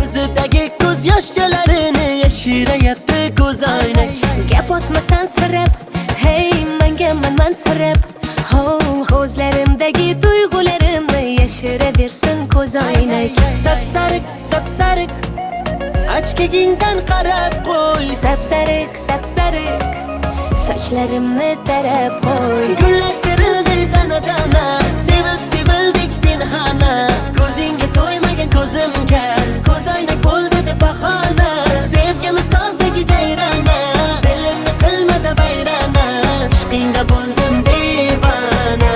Ko'zidagi ko'z yoshlarini yashirayapti ko'zoynak. Gap otmasan sirab, hey menga mansirab. Ko'zlarimdagi tuyg'ularimni yashiraversin ko'zoynak. Sapsariq, sapsariq, ochkagingdan qarab qo'y. Sapsariq, sapsariq, sochlarimni tarab qo'y. Gullar terildi dana-dana, sevib sevildik pinhona. Ko'zingga to'ymagan ko'zimga ko'zoynak bo'ldi deb bahona. Sevgimiz tog'dagi jayrona, dilimni qilmadi vayrona. Ishqingda bo'ldim devona.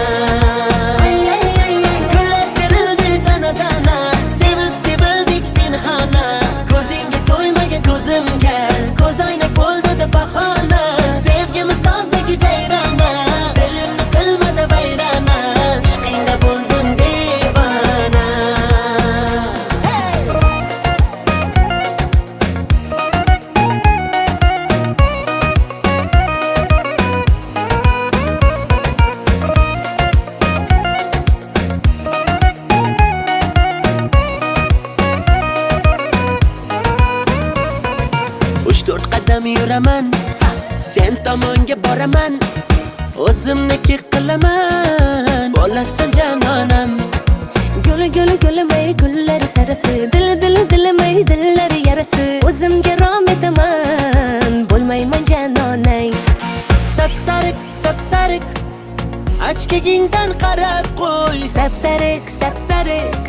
Gullar terildi dana-dana, sevib sevildik pinhona. Ko'zingga to'ymagan ko'zimga ko'zoynak bo'ldi deb bahona. Sevgimiz tog'dagi jayrona, dilimni qilmadi vayrona. Ishqingda bo'ldim devona. Uch to'rt qadam yuraman, sen tomonga boraman. O'zimniki qilaman, bo'lasan janonam. Guli guli gulimay gullar sarasi, dilimay dillar yarasi. O'zimga rom etaman, bo'lmayman janonang. Sapsariq, sapsariq, ochkagingdan qarab qo'y. Sapsariq, sapsariq,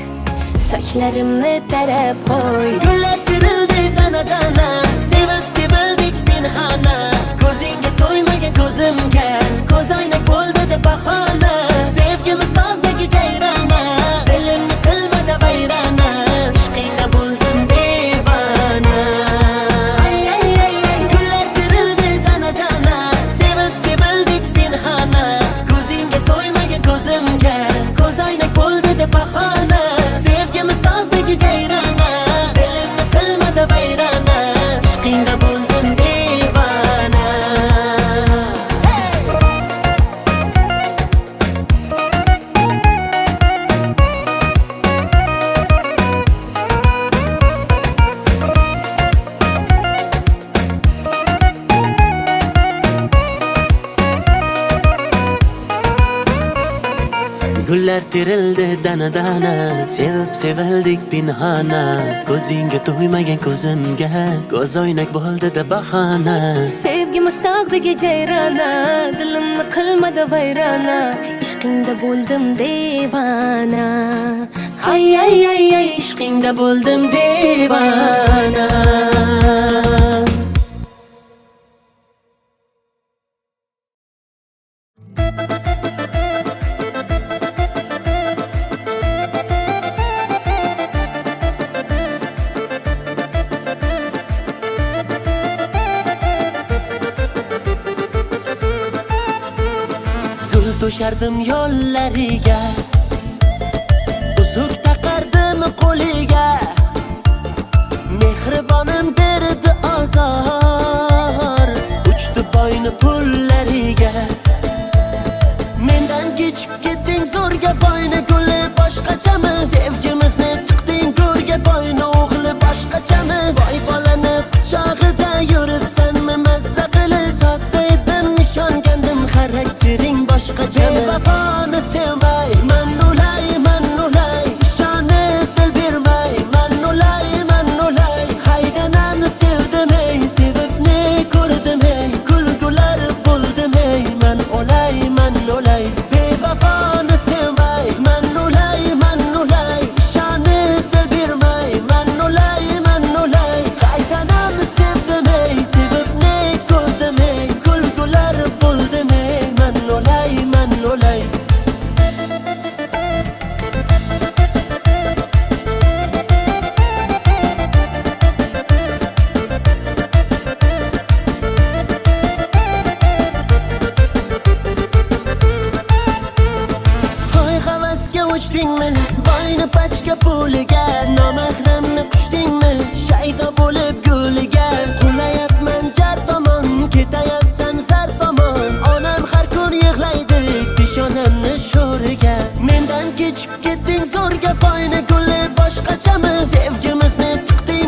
sochlarimni tarab qo'y. Gullar terildi dana-dana, sevib sevildik pinhona. Ko'zingga to'ymagan ko'zimga ko'zoynak bo'ldi deb bahona. Sevgimiz tog'dagi jayrona, dilimni qilmadi vayrona. Ishqingda bo'ldim devona. Gullar terildi dana-dana, sevib sevildik pinhona. Ko'zingga to'ymagan ko'zimga ko'zoynak bo'ldi deb bahona. Sevgimiz tog'dagi jayrona, dilimni qilmadi vayrona. Ishqingda bo'ldim devona. Gullar terildi dana-dana, sevib sevildik pinhona. Ko'zingga to'ymagan ko'zimga ko'zoynak bo'ldi deb bahona. Sevgimiz tog'dagi jayrona, dilimni qilmadi vayrona. Ishqingda bo'ldim devona. Ay ay ay ay, ishqingda bo'ldim devona. Gul to'shardim yollariga, uzuk taqardim qo'liga. Mehribonim berdi azor, uchdi boyni pullariga. Mendan kechib ketding zo'rga boyni guli boshqachami? Sevgimizni tiqding go'rga boyni o'g'li boshqachami? Boy bolani quchog'ida yuribsanmi mazza qilib? Sodda edim nishongandim, xaraktering boshqachami? Bevafoni sevmay, man ulay, ishonib dil bermay, man ulay, haydanamni sevdim ey, sevib ne ko'rdim ey, kulgular bo'ldim ey, man ulay, bevafoni sevmay, man ulay, ishonib dil bermay, man ulay, haydanamni sevdim ey, sevib ne ko'rdim ey, kulgular bo'ldim ey, man ulay. uchdingmi? Boyni pachka puliga, nomahramni qushdingmi? Shaydo bo'lib g'uliga, qulayapman jar tomon, ketayapsan zar tomon. Onam har kun yig'laydi peshonamni sho'riga. Mendan kechib ketding zo'rga, boyni guli boshqachami? Sevgimizni tiqding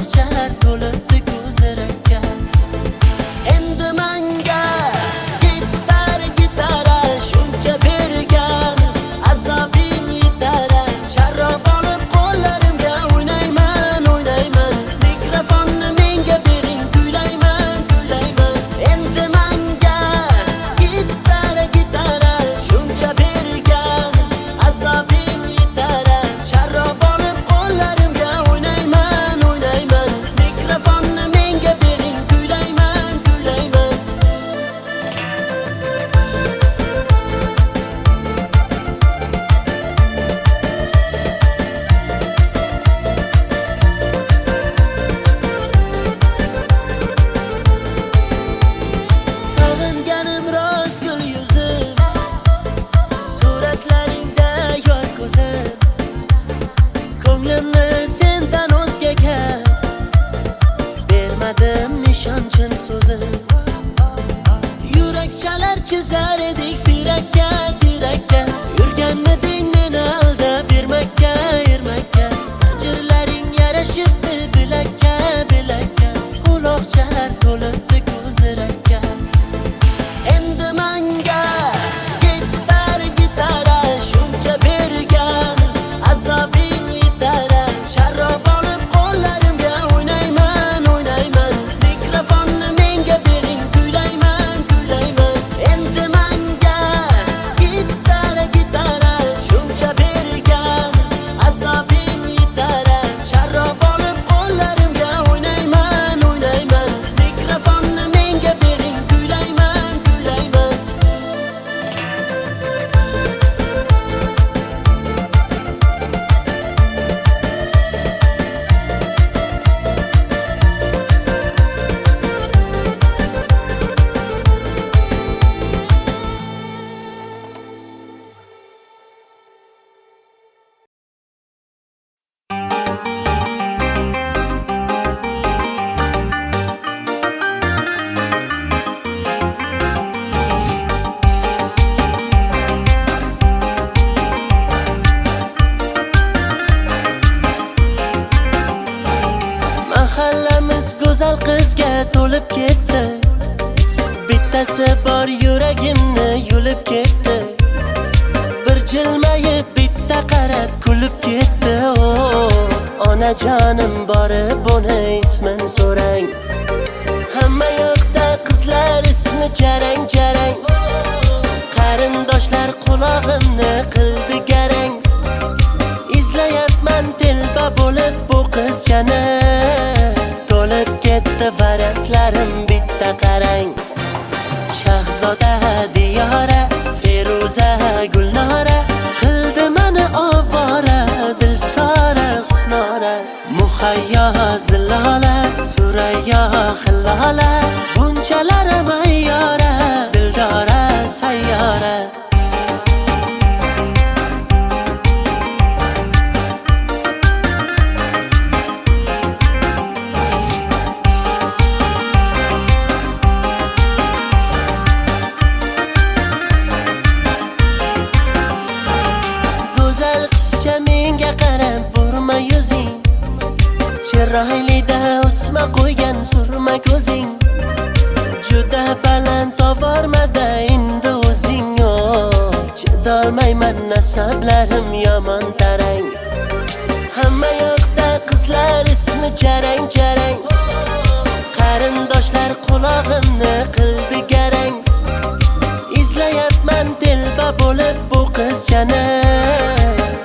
quloqchalar to'libdi ko'zirakka. Endi menga gitara shuncha bergan, azobim yetar. Sharrob olib qo'llarimga o'ynayman. Mikrofonni menga bering, kuylayman. Endi menga gitara shuncha bergan, azobim yetar. Sharrob olib qo'llarimga o'ynayman. Mikrofonni menga bering, kuylayman. Sog'inganim rost gul yuzim, suratlaringda yor ko'zim. Ko'nglimni sendan o'zgaga bermadim nishonchim so'zim. Yurakchalar chizar edik tirakka. Yurganmiding meni aldab ermakka. Zanjirlaring yarashibdi bilakka. Quloqchalar to'libdi ko'zirakka. Endi menga gitara shuncha bergan, azobim yetar. Sharrob olib qo'llarimga o'ynayman. Mikrofonni menga bering, kuylayman. Endi menga gitara shuncha bergan, azobim yetar. Sharrob olib qo'llarimga o'ynayman. Mikrofonni menga bering, kuylayman. Mahallamiz go'zal qizga to'lib ketdi. Bittasi bor yuragimni yulib ketdi. Bir jilmayib bitta qarab kulib ketdi. Onajonim borib uni ismin so'rang. Hamma yoqda qizlar ismi jarang. Qarindoshlar qulog'imni qildi garang. Izlayapman telba bo'lib bu qizchani. To'lib ketdi variantlarim bitta qarang. Shahzoda Diyora, Feruza Gulnora qildi meni ovora. Dilsora Husnora, Muhayyo Zilola, Surayyo Hillola, bunchalar mayyora. Dildora sayyora. Go'zal qizcha menga qarab burma yuzing. Chiroylida o'sma qo'ygan surma ko'zing. Juda baland tovormada endi o'zing. Chidolmayman nasablarim yomon tarang. Hamma yoqda qizlar ismi jarang. Qarindoshlar qulog'imni qildi garang. Izlayapman telba bo'lib bu qizchani.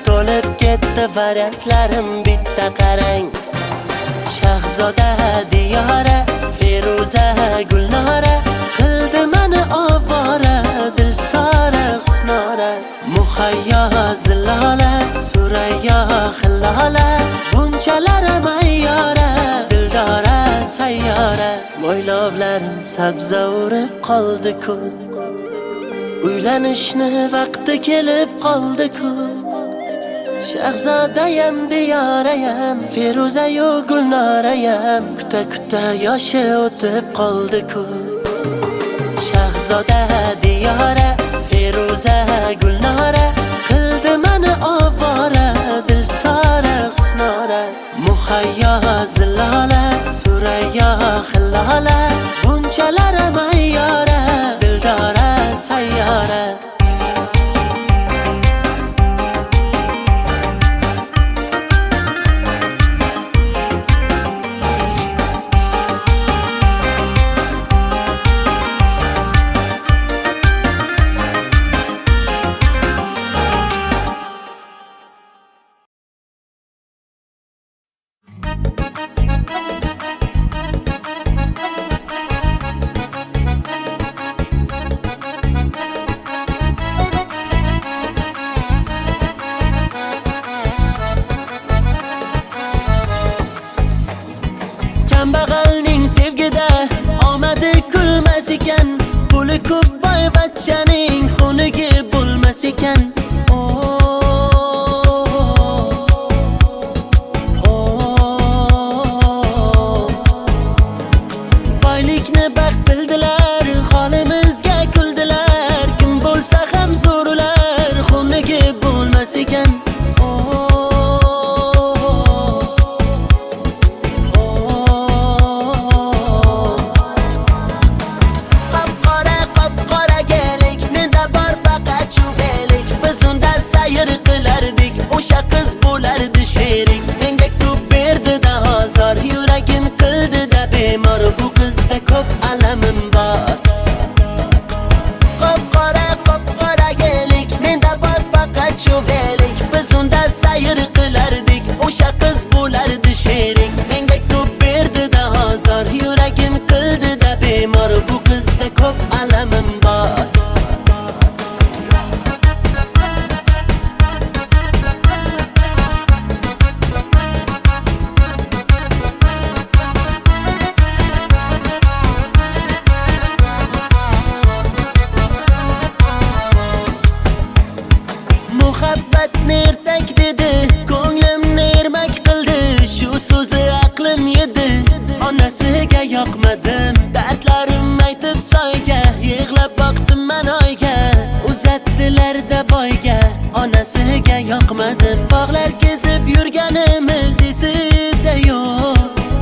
To'lib ketdi variantlarim bitta qarang. Shahzoda Diyora, Feruza Gulnora qildi meni ovora. Dilsora Husnora, Muhayyo Zilola, Surayyo Hillola, bunchalar mayyora. Dildora sayyora. Mo'ylovlarim sabza urib qoldi-ku. Uylanishni vaqti kelib qoldi-ku. Shahzodayam Diyorayam, Feruzayu Gulnorayam kuta yoshi o'tib qoldi-ku. Shahzoda Diyora, Feruza Gulnora qildi meni ovora. Dilsora Husnora, Muhayyo zillola Suraya hillola Bunchalar mayyora Dildora sayyora Kambag'alning sevgida omadi kulmas ekan Puli ko'p boyvachchaning xunigi bo'lmas ekan Boylikni baxt bildilar holimizga kuldilar Kim bo'lsa ham zo'r ular xunigi bo'lmas ekan O'sha qiz bo'lardi sherik Menga ko'p berdi-da ozor Yuragim qildi-da bemor Bu qizda ko'p alamim bor Qop-qora gelik Menda bor faqat chuvelik Biz unda sayr qilardik O'sha qiz bo'lardi sherik Menga ko'p berdi-da ozor Yuragim qildi-da bemor Bu qizda ko'p alamim bor Muhabbatni ertak dedi Ko'nglimni ermak qildi Shu so'zi aqlim yedi Onasiga yoqmadim Dardlarim aytib soyga Yig'lab boqdim man oyga Uzatdilar-da boyga Onasiga yoqmadim Bog'lar kezib yurganimiz esida yo'q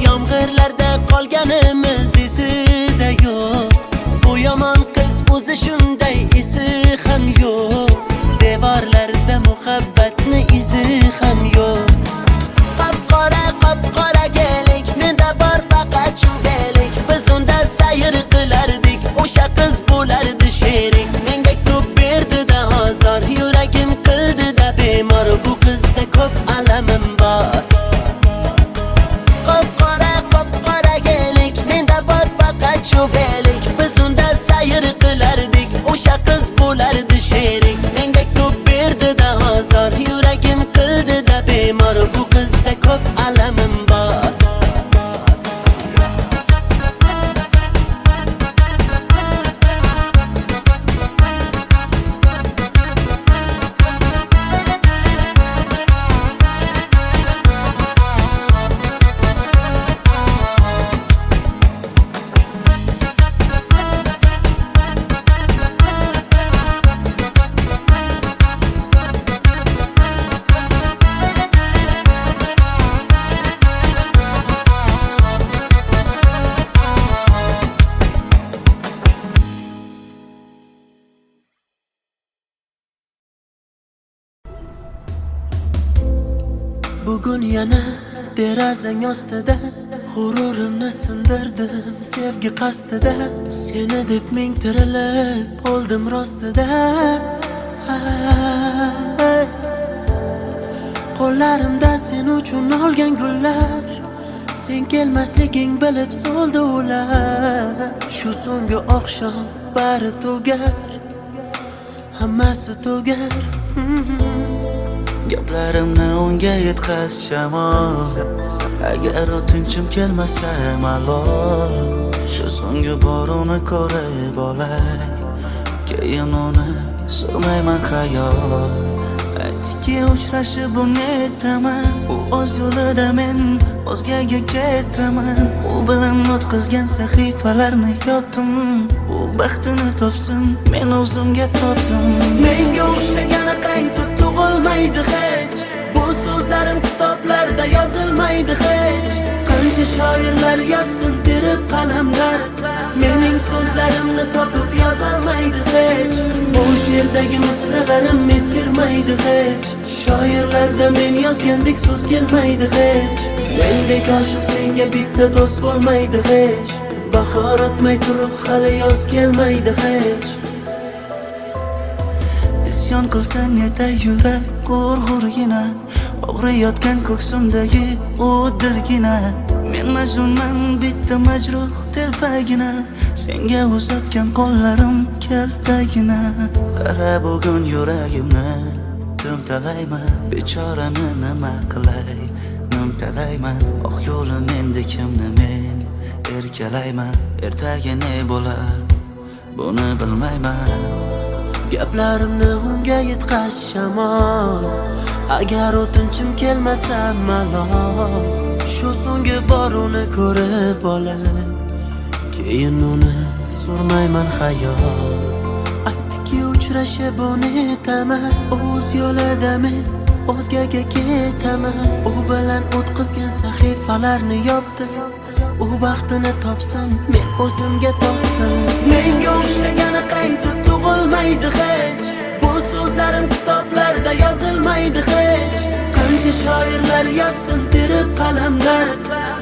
Yomg'irlarda qolganimiz esida yo'q Bu yomon qiz o'zi shunday esi ham yo'q Devorlarda muhabbatni izi ham yo'q Qop-qora gelik Menda bor faqat chuvelik Biz unda sayr qilardik O'sha qiz bo'lardi sherik Menga ko'p berdi-da ozor Yuragim qildi-da bemor Bu qizda ko'p alamim bor Qop-qora gelik Menda bor faqat chuvelik Biz unda sayr qilardik O'sha qiz bo'lardi sherik Menga ko'p berdi-da ozor Yuragim qildi-da bemor Bu qizda ko'p alamim bor Bugun yana derazang ostida G'ururimni sindirdim sevgi qasdida Seni deb ming tirilib o'ldim rostida Qo'llarimda sen uchun olgan gullar Sen kelmasliging bilib so'ldi ular Shu so'nggi oqshom bari tugar Hammasi tugar Gaplarimni unga yetkaz shamol Agar o'tinchim kelmasa malol Shu so'nggi bor uni ko'rib olay Keyin uni surmayman xayol Aytdiki uchrashib unetaman U o'z yo'lida men o'zgaga ketaman U bilan o'tkazgan sahifalarni yopdim U baxtini topsin men o'zimga topdim Menga o'xshagani qaytib tug'ilmaydi hech Bu so'zlarim kitoblarda yozilmaydi hech shoirlar yozsin tirik qalamlar, mening so'zlarimni topib yozolmaydi hech. Bu she'rdagi misralarim eskirmaydi hech. Shoirlarda men yozgandek so'z kelmaydi hech. Mendek oshiq senga bitta do'st bo'lmaydi hech. Bahor o'tmay turib hali yoz kelmaydi hech. Isyon qilsang yetay yurak g'urg'urgina, og'riyotgan ko'ksimdagi u dilgina. Men majnunman bitta majruh telpagina, senga uzatgan qo'llarim kaltagina. Qara bugun yuragimni timtalayman, bechorani nima qilay nimtalayman. Oq yo'lim endi kimni men erkalayman, ertaga ne bo'lar buni bilmayman. Gaplarimni unga yetkazshamon, agar o'tinchim kelmasa malol. Shu so'nggi bor uni ko'rib olay, keyin uni so'rmayman xayol. Aytdiki uchrashib unutaman, o'z yo'lida men o'zgaga ketaman. U bilan o'tkazgan sahifalarni yopdim, u baxtini topsin men o'zimga topdim. Menga o'xshagani qaytib tug'ilmaydi hech. Bu so'zlarim kitoblarda yozilmaydi hech. Qancha shoirlar yozsin tirik qalamlar,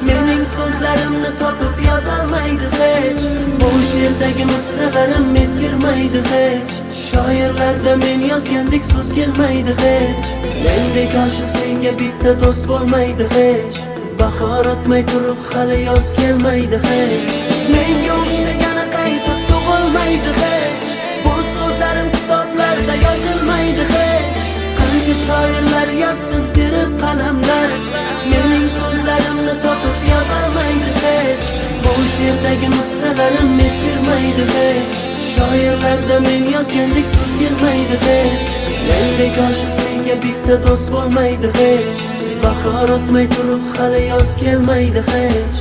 mening so'zlarimni topib yozolmaydi hech. Bu she'rdagi misralarim eskirmaydi hech. Shoirlarda men yozgandek so'z kelmaydi hech. Mendek oshiq senga bitta do'st bo'lmaydi hech. Bahor o'tmay turib hali yoz kelmaydi hech. Menga o'xshagani qaytib tug'ilmaydi hech. Bu so'zlarim kitoblarda yozilmaydi hech. Qancha shoirlar yozsin tirik qalamlar, mening so'zlarimni topib yozolmaydi hech. Bu she'rdagi misralarim eskirmaydi hech. Shoirlarda men yozgandek so'z kelmaydi hech. Mendek oshiq senga bitta do'st bo'lmaydi hech. Bahor o'tmay turib hali yoz kelmaydi hech.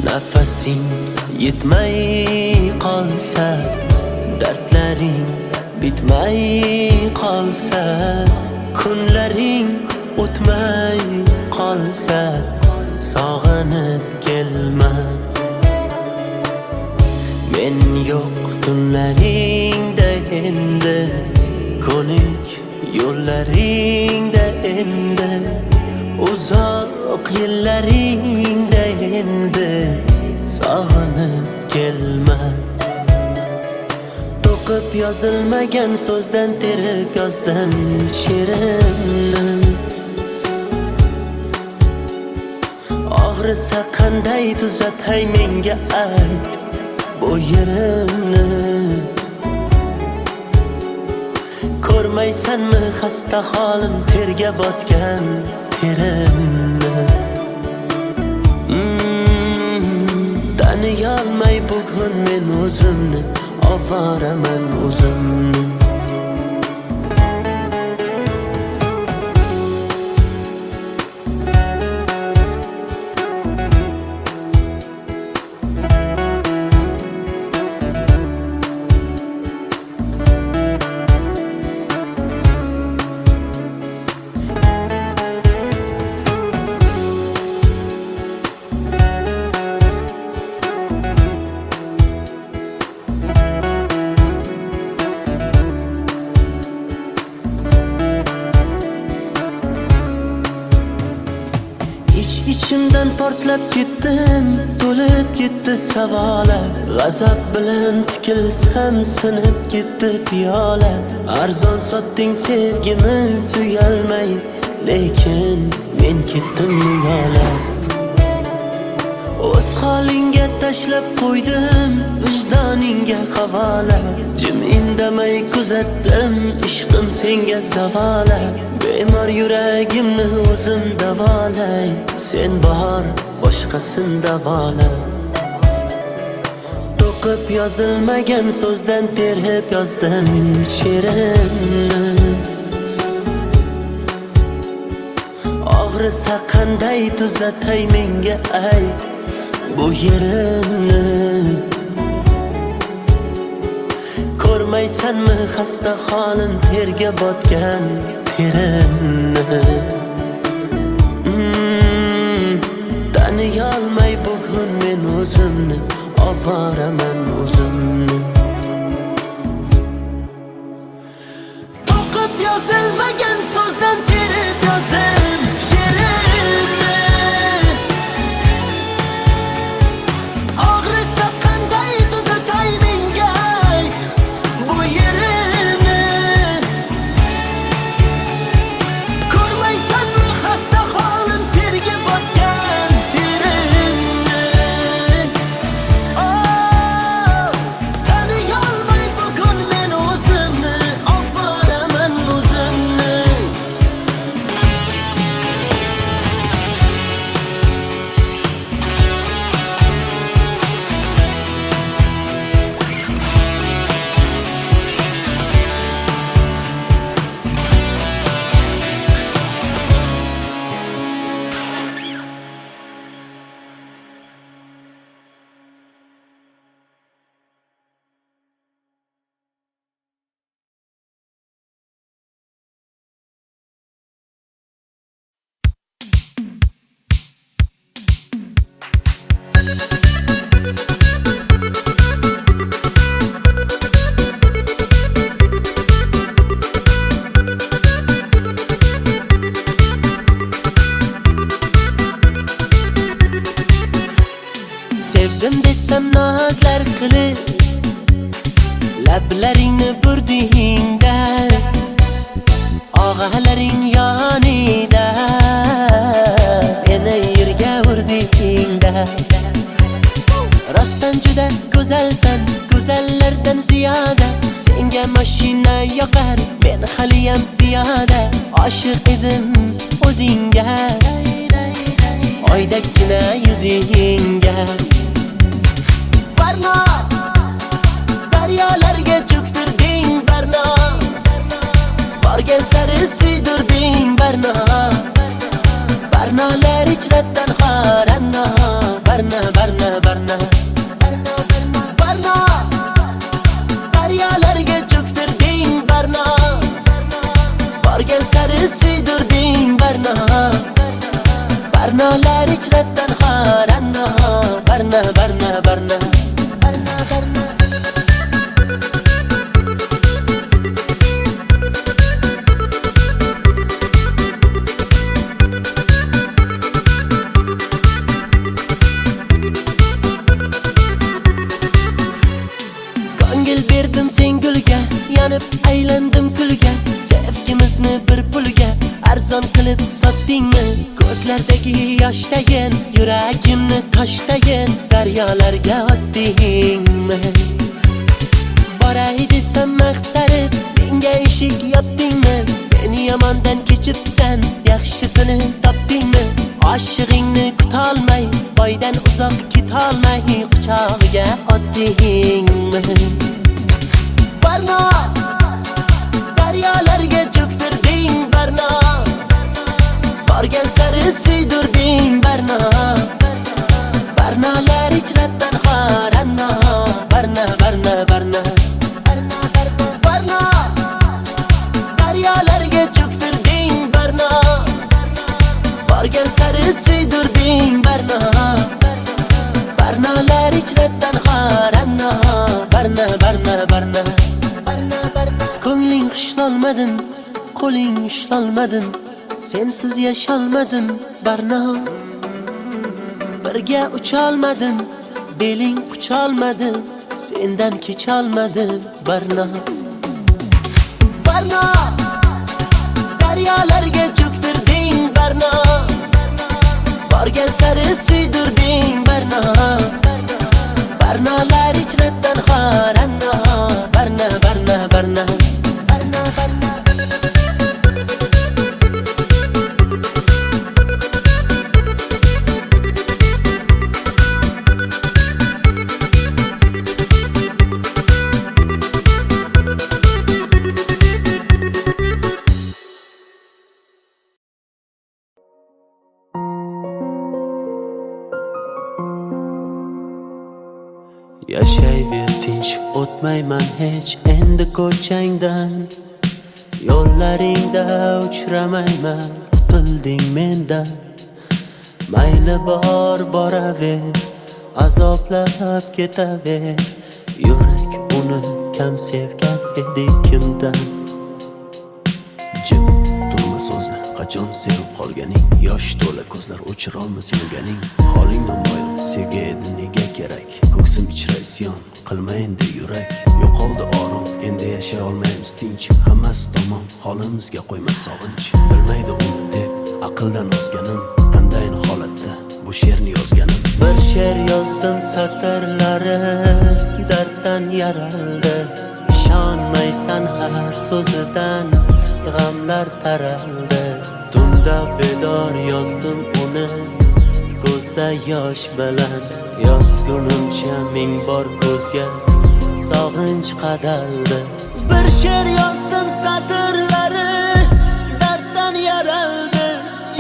Nafasing yetmay qolsa, dardlaring bitmay qolsa, kunlaring o'tmay qolsa, sog'inib kelma. Men yo'q tunlaringda endi, ko'nik yo'llaringda endi, uzoq yillaringda endi, sog'inib kelma. To'qib yozilmagan so'zdan terib yozdim she'rimni. Og'risa qanday tuzatay menga ayt bu yerimni. Ko'rmaysanmi xasta holim terga botgan terimni. Taniyolmay bugun men o'zimni, ovoraman o'zimni. ichimdan portlab ketdim, to'lib ketdi savolar. G'azab bilan tikilsam sinib ketdi piyola. Arzon sotding sevgimiz uyalmay, lekin men ketdim yo'la. O'z holingga tashlab qo'ydim, vijdoningga havola. Jim indamay kuzatdim, ishqim senga zavola. Bemor yuragimni o'zim davolay, sen bor, boshqasin davola. To'qib yozilmagan so'zdan terib yozdim she'rimni. Og'risa qanday tuzatay menga ayt bu yerimni. Ko'rmaysanmi xasta holim, terga botgan terimni. Taniyolmay bugun men o'zimni, ovoraman o'zimni. To'qib yozilmagan so'zdan terib yozdim she'rimni. Og'risa qanday tuzatay menga ayt bu yerimni. Ko'rmaysanmi xasta holim, terga botgan terimni. Taniyolmay bugun men o'zimni, ovoraman o'zimni. Sevdim desam nazlar qilib, lablaringni burdingda, og'alaring yonida, meni yerga urdingda. Rostdan juda go'zalsan, go'zallardan ziyoda. Senga mashina yoqar, men haliyam piyoda. Oshiq edim o'zingga, oydagina yuzingga. Barno, daryolarga cho'ktirding Barno. Borgan sari suydirding Barno. Barnolar ichrabdan xoranno. Barno, Barno, Barno. Barno, daryolarga cho'ktirding Barno. Borgan sari suydirding Barno. Barnolar ichrabdan xoranno. Barno, Barno, Barno. Ko'ngil berdim sen gulga, yanib aylandim kulga. Sevgimizni bir pulga arzon qilib sotdingmi? Ko'zlardagi yoshdayin, yuragimni toshdayin, daryolarga otdingmi? Boray desam maqtarib, menga eshik yopdingmi? Meni yomondan kechibsan, yaxshisini topdingmi? Oshig'ingni kutolmay, boydan uzoq ketolmay, quchog'iga otdingmi? Barno, daryolarga cho'ktirding Barno. Borgan sari suydirding Barno. Barnolar ichrabdan xoranno. Barno, Barno, Barno. Barno, daryolarga cho'ktirding Barno. Borgan sari suydirding Barno. Barnolar ichrabdan xoranno. Barno, Barno, Barno. Ko'ngling xushlolmadim, qo'ling ushlolmadim, sensiz yasholmadim Barno. birga ucholmadim, beling qucholmadim, sendan kecholmadim Barno. Barno, daryolarga cho'ktirding Barno, borgan sari suydirding Barno. Barnolar ichrabdan xoranno, Barno, Barno, Barno, Barno, Barno. Yashayver tinch, o'tmayman hech endi ko'changdan. Yo'llaringda uchramayman, qutilding mendan. Mayli bor boraver, azoblab ketaver. Yurak uni kam sevgan edi kimdan. Jim turma so'zla, qachon sevib qolganing, yosh to'la ko'zlar o'chirolmas yurganing. Holing namoyon, sevgi edi nega kerak? Ko'ksim ichra isyon, qilma endi yurak. Yo'qoldi orom, endi yashay olmaymiz tinch. Hammasi tamom, holimizga qo'ymas sog'inch. Bilmaydi uni deb aqldan ozganim, qandayin holatda bu she'rni yozganim. Bir she'r yozdim satrlari darddan yaraldi. Ishonmaysan har so'zidan g'amlar taraldi. Tunda bedor yozdim uni ko'zda yosh bilan. Yozgunimcha ming bor ko'zga sog'inch qadaldi. Bir she'r yozdim satrlari darddan yaraldi.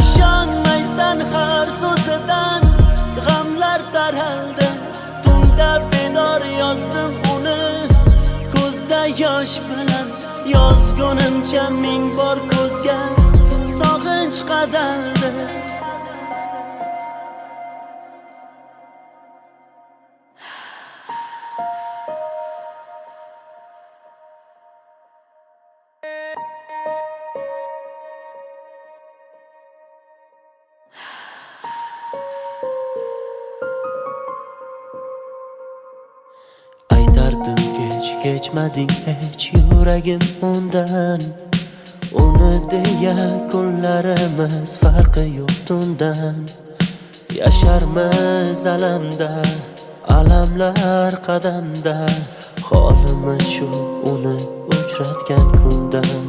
Ishonmaysan har so'zidan g'amlar taraldi. Tunda bedor yozdim uni ko'zda yosh bilan. Yozgunimcha ming bor ko'zga sog'inch qadaldi. Aytardim kechmading hech yuragim undan. Uni deya kunlarimiz farqi yo'q tundan. Yasharmiz alamda, alamlar qadamda. Holimiz shu uni uchratgan kundan.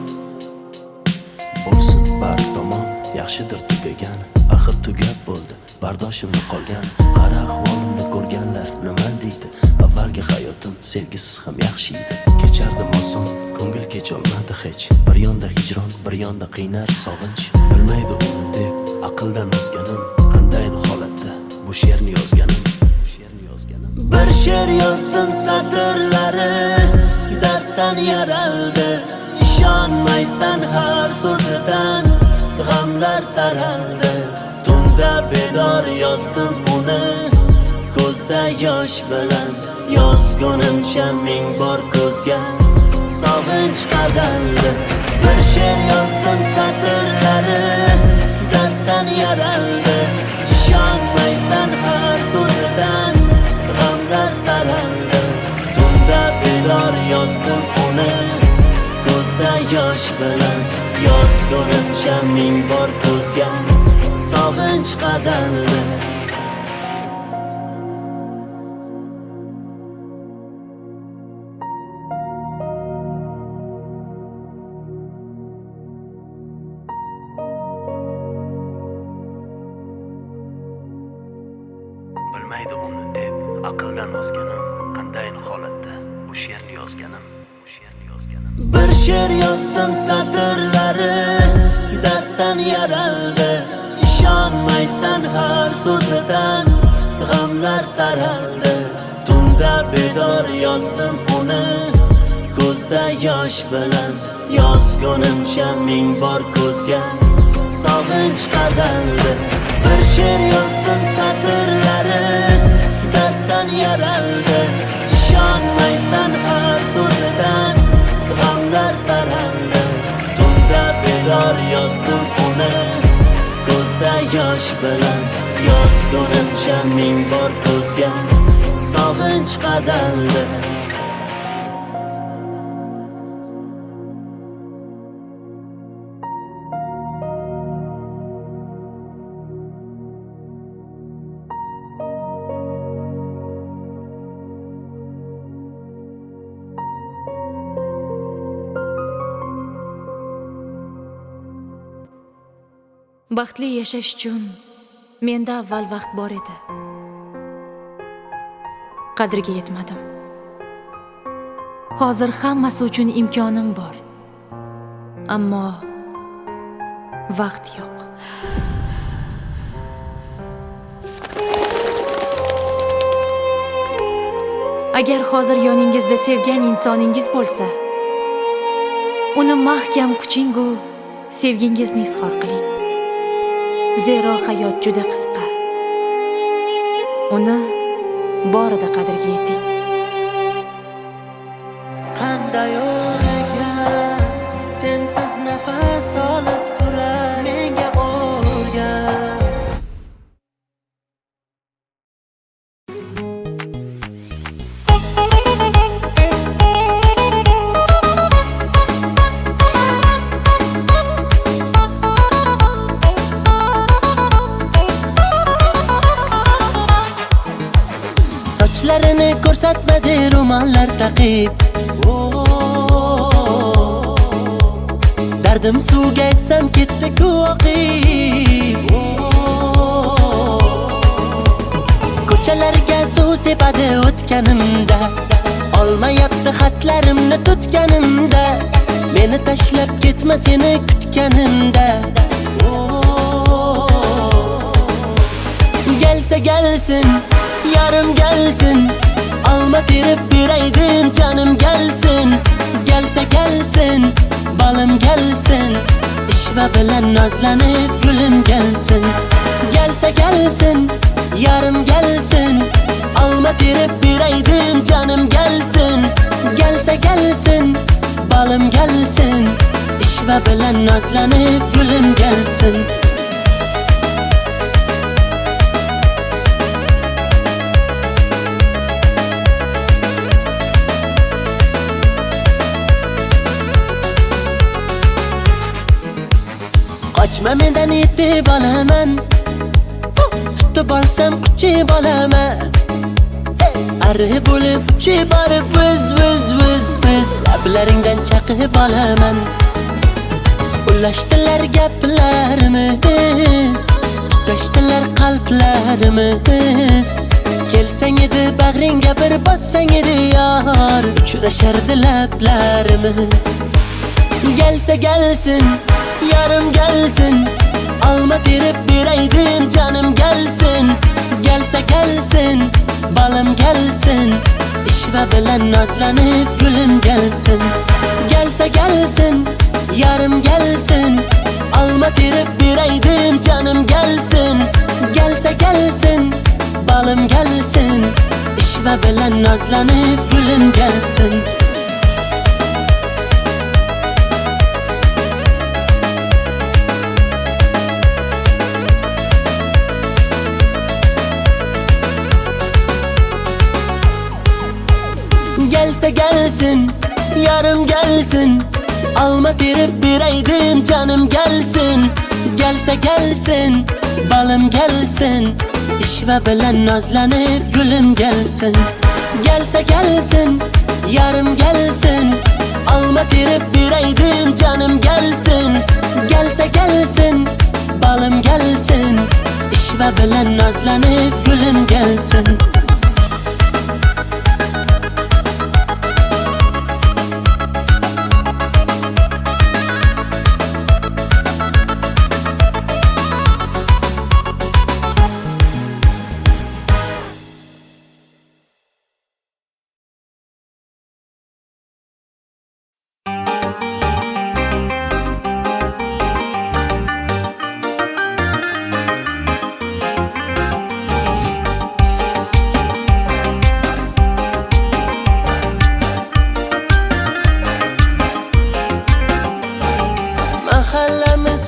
Bo'lsin bar tomon, yaxshidir tugagan. Axir tugab bo'ldi, bardoshimni qolgan. Qara ahvolimni ko'rganlar nima deydi? Avvalgi hayotim sevgisiz ham yaxshi edi. Kechardim oson, ko'ngil kecholmadi hech. Bir yonda hijron, bir yonda qiynar sog'inch. Bilmaydi uni deb aqldan ozganim, qandayin holatda bu she'rni yozganim. Bir she'r yozdim satrlari darddan yaraldi. Ishonmaysan har so'zidan g'amlar taraldi. Tunda bedor yozdim uni ko'zda yosh bilan. Yozgunimcha ming bor ko'zga sog'inch qadaldi. Bir she'r yozdim satrlari darddan yaraldi. Ishonmaysan har so'zidan g'amlar taraldi. Tunda bedor yozdim uni ko'zda yosh bilan. Yozgunimcha ming bor ko'zga sog'inch qadaldi. Bilmaydi uni deb aqldan ozganim, qandayin holatda bu she'rni yozganim. Bir she'r yozdim satrlari darddan yaraldi. Ishonmaysan har so'zidan g'amlar taraldi. Tunda bedor yozdim uni ko'zda yosh bilan. Yozgunimcha ming bor ko'zga sog'inch qadaldi. Bir she'r yozdim satrlari darddan yaraldi. Ishonmaysan har so'zidan g'amlar taraldi. Tunda bedor yozdim uni ko'zda yosh bilan. yoz ko'rimshan ming bor ko'zga sog'inch qadaldi. Baxtli yashash uchun menda avval vaqt bor edi. Qadriga yetmadim. Hozir hammasi uchun imkonim bor. Ammo vaqt yo'q. Agar hozir yoningizda sevgan insoningiz bo'lsa, uni mahkam quching-u sevgingizni izhor qiling. Zero hayot juda qisqa. Uni borida qadriga yeting. Qanday o'rgat, sensiz nafas olib turar menga o'rgat. Sochlarini ko'rsatmadi ro'mollar taqib. Dardim suvga aytsam ketdi-ku oqib. Ko'chalarga suv sepadi o'tganimda, olmayapti xatlarimni tutganimda, meni tashlab ketma seni kutganimda. Gelsa gelsin, yarım gelsin, alma terib beraydim canım gelsin. Gelsa gelsin, balım gelsin, ishva bilan nozlanib gulüm gelsin. Gelsa gelsin, yarım gelsin, alma terib beraydim canım gelsin. Gelsa gelsin, balım gelsin, ishva bilan nozlanib gulüm gelsin. Qochma mendan yetib olaman, tutib olsam quchib olaman. Arri bo'lib uchib borib viz lablaringdan chaqib olaman. Ulashdilar gaplarimiz, tutashdilar qalblarimiz. Kelsang edi bag'ringga bir bossang edi yor, uchrashardi lablarimiz. Gelsa gelsin, yarım gelsin, alma terib beraydim canım gelsin. Gelsa gelsin, balım gelsin, ishva bilan nozlanib gulüm gelsin. Gelsa gelsin, yarım gelsin, alma terib beraydim canım gelsin. Gelsa gelsin, balım gelsin, ishva bilan nozlanib gulüm gelsin. Gelsa gelsin, yarım gelsin, alma terib beraydim canım gelsin. Gelsa gelsin, balım gelsin, ishva bilan nozlanib gulüm gelsin. Gelsa gelsin, yarım gelsin, alma terib beraydim canım gelsin. Gelsa gelsin, balım gelsin, ishva bilan nozlanib gulüm gelsin.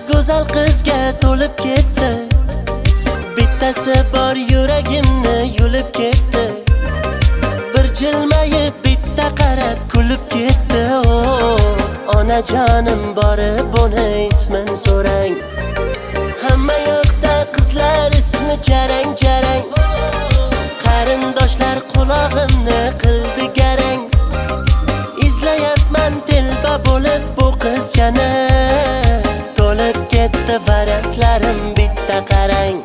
go'zal qizga to'lib ketdi. Bitta bittasi bor yuragimni yulib ketdi. Bir jilmayib bitta qarab kulib ketdi. Onajonim borib uni ismin so'rang. Hamma yoqda qizlar ismi jarang jarang. Qarindoshlar qulog'imni qildi garang. Izlayapman telba bo'lib bu qizchani. To'lib ketdi variantlarim bitta qarang.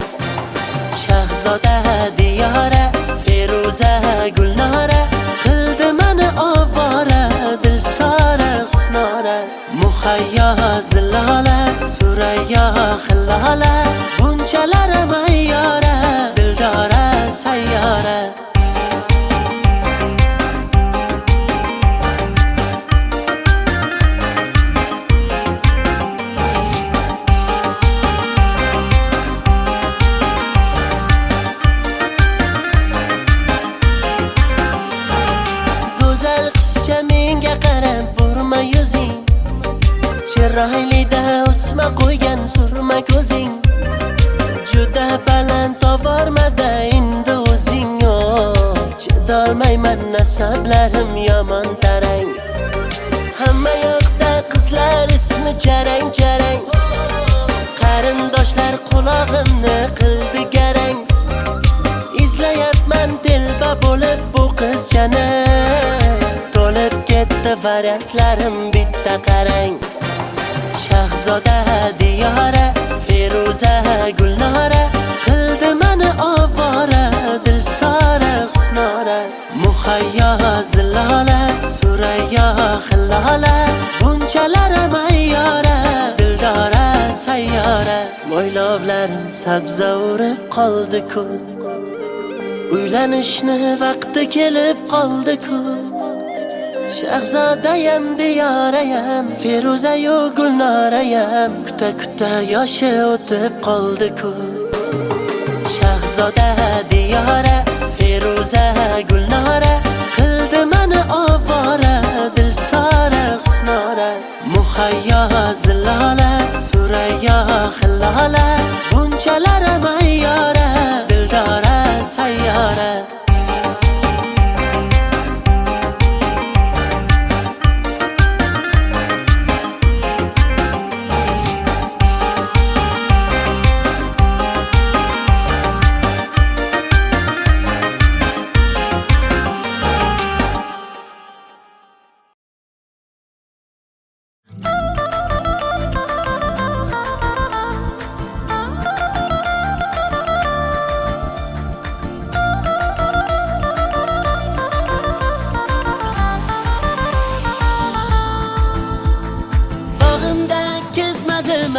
Shahzoda Diyora, Feruza Gulnora, qildi meni ovora, Dilsora Husnora. Muhayyo Zilola, Surayyo Hillola, bunchalar mayyora, Dildora sayyora. Chiroylida o'sma qo'ygan surma ko'zing, juda baland tovormada endi o'zing. Chidolmayman nasablarim yomon tarang. Hamma yoqda qizlar ismi jarang jarang. Qarindoshlar qulog'imni qildi garang. Izlayapman telba bo'lib bu qizchani. To'lib ketdi variantlarim bitta qarang. Shahzoda Diyora, Feruza Gulnora, qildi meni ovora, Dilsora Husnora. Muhayyo Zilola, Surayyo Hillola, bunchalar mayyora, Dildora sayyora. Mo'ylovlarim sabza urib qoldi-ku, uylanishni vaqti kelib qoldi-ku. Shahzodayam Diyorayam, Feruzayu Gulnorayam, kuta kuta yoshi o'tib qoldi-ku. Shahzoda Diyora, Feruza Gulnora, qildi meni ovora, Dilsora Husnora. Muhayyo Zilola, Surayyo Hillola, bunchalar mayyora, Dildora sayyora.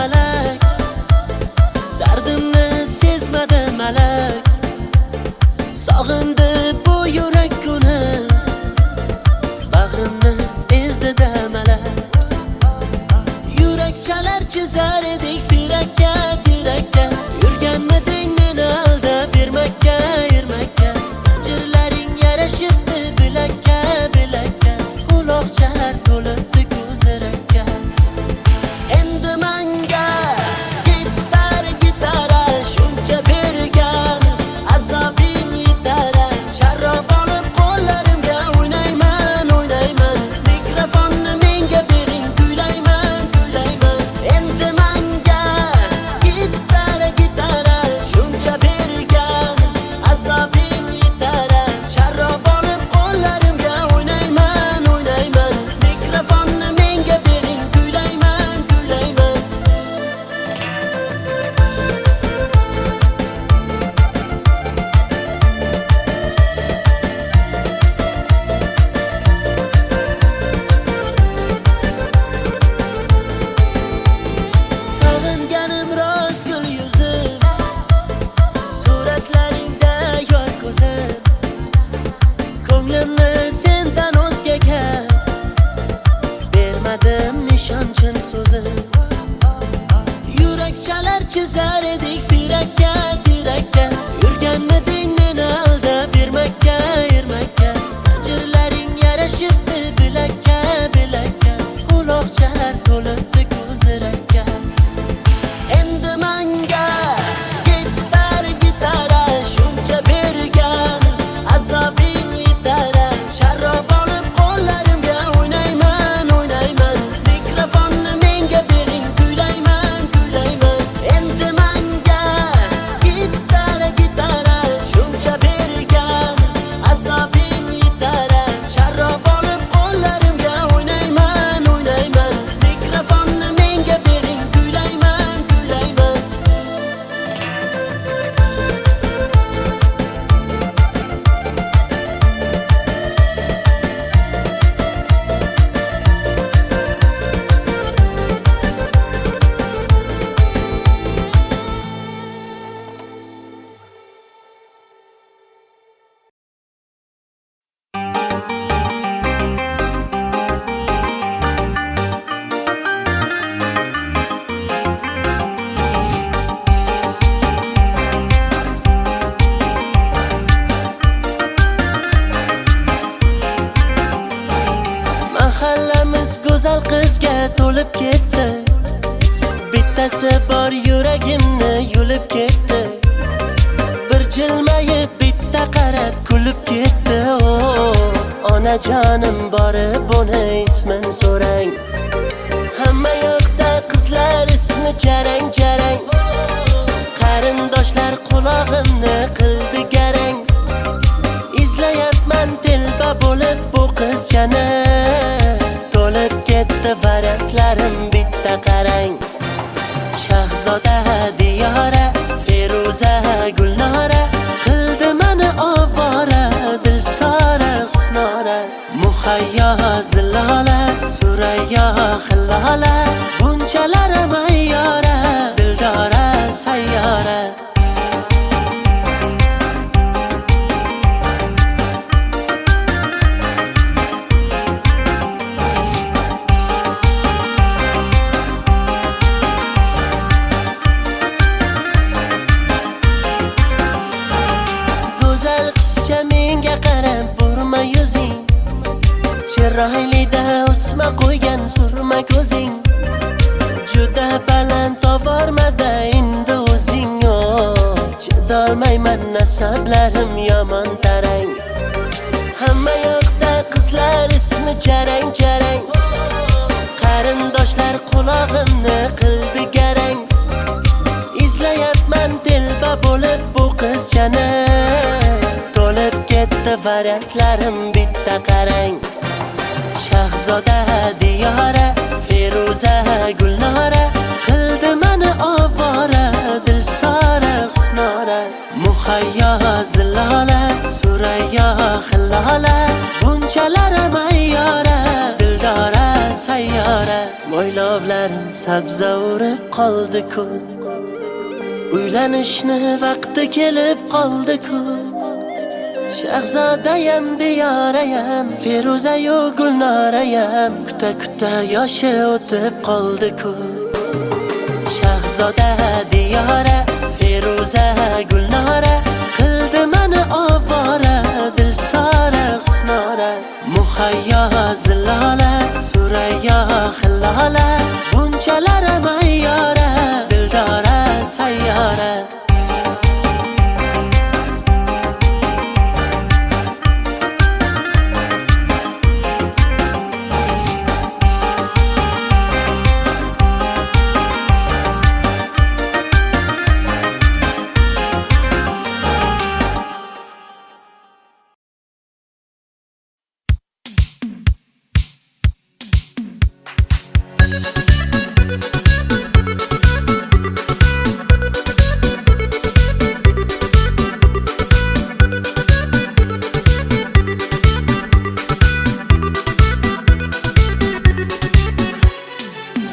Malak, dardimni sezmadi malak. Sog'indi bu yurak kuni, bag'rimni ezdi-da malak. Yurak chalar chizar edik tirakka, tirakka. Yurganmiding meni aldab bermakka, ermakka. Zanjirlaring yarashibdi bilakka, bilakka. Quloqchalar to'libdi ko'zirakka. Endi menga gitara shuncha bergan, azobing yetar. Sharrob olib qo'llarimga o'ynayman, o'ynayman. Mikrofonni menga bering, kuylayman, kuylayman. Endi menga gitara shuncha bergan, azobing yetar. Sharrob olib qo'llarimga o'ynayman, o'ynayman. Mikrofonni menga bering, kuylayman, kuylayman. Sog'inganim rost gul yuzim, suratlaringda yor ko'zim. Ko'nglimni sendan o'zgaga bermadim nishonchin so'zim. Yurak chalar chizar edik tirakka, tirakka. Yurganmiding meni aldab bermakka, ermakka. Zanjirlaring yarashibdi bilakka, bilakka. Quloqchalar to'libdi ko'zirakka. Endi menga gitara to'lib ketdi. Bittasi bor yuragimni yulib ketdi. Bir jilmayib bitta qarab kulib ketdi. Onajonim borib uni ismini so'rang. Hamma yoqda qizlar ismi jarang jarang. Qarindoshlar qulog'imni qildi garang. Izlayapman telba bo'lib bu qizchani. To'lib ketdi variantlarim bitta qarang. Shahzoda Diyora, Feruza Gulnora, qildi meni ovora, Dilsora Husnora. Muhayyo Zilola, Surayyo Hillola, bunchalar mayyora, Dildora sayyora. Chiroylida o'sma qo'ygan surma ko'zing, juda baland tovormada endi o'zing. Chidolmayman nasablarim yomon tarang. Hamma yoqda qizlar ismi jarang jarang. Qarindoshlar qulog'imni qildi garang. Izlayapman telba bo'lib bu qizchani. To'lib ketdi variantlarim bitta qarang. Shahzoda Diyora, Feruza Gulnora, qildi meni ovora, Dilsora Husnora. Muhayyo Zilola, Surayyo Hillola, bunchalar mayyora, Dildora sayyora. Mo'ylovlarim sabza urib qoldi-ku, uylanishni vaqti kelib qoldi-ku. Shahzodayam Diyorayam, Feruzayu Gulnorayam, kuta kuta yoshi o'tib qoldi-ku. Shahzoda Diyora, Feruza Gulnora, qildi meni ovora, Dilsora Husnora. Muhayyo Zilola, Surayyo Hillola, bunchalar mayyora, Dildora sayyora.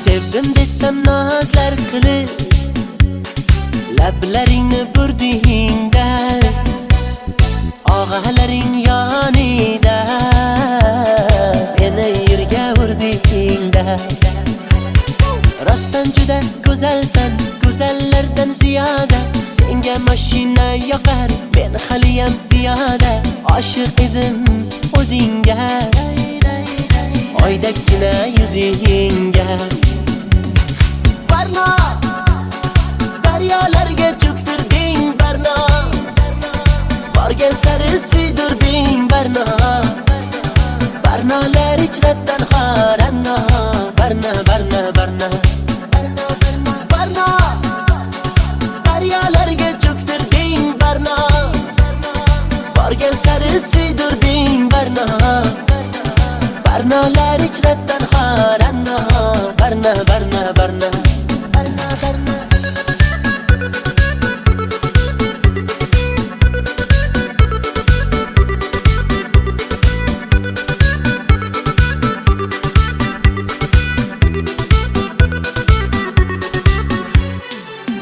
Sevdim desam nazlar qilib, lablaringni burdingda, og'alaring yonida, meni yerga urdingda. Rostdan juda go'zalsan, go'zallardan ziyoda. Senga mashina yoqar, men haliyam piyoda. Oshiq edim o'zingga, oydagina yuzingga. Barno, daryolarga cho'ktirding Barno, borgan sari suydirding Barno. Barnolar ichratdan xoranno, Barno, Barno, Barno. Barno, daryolarga cho'ktirding Barno, borgan sari suydirding Barno. Barnolar ichratdan xoranno, Barno, Barno, Barno.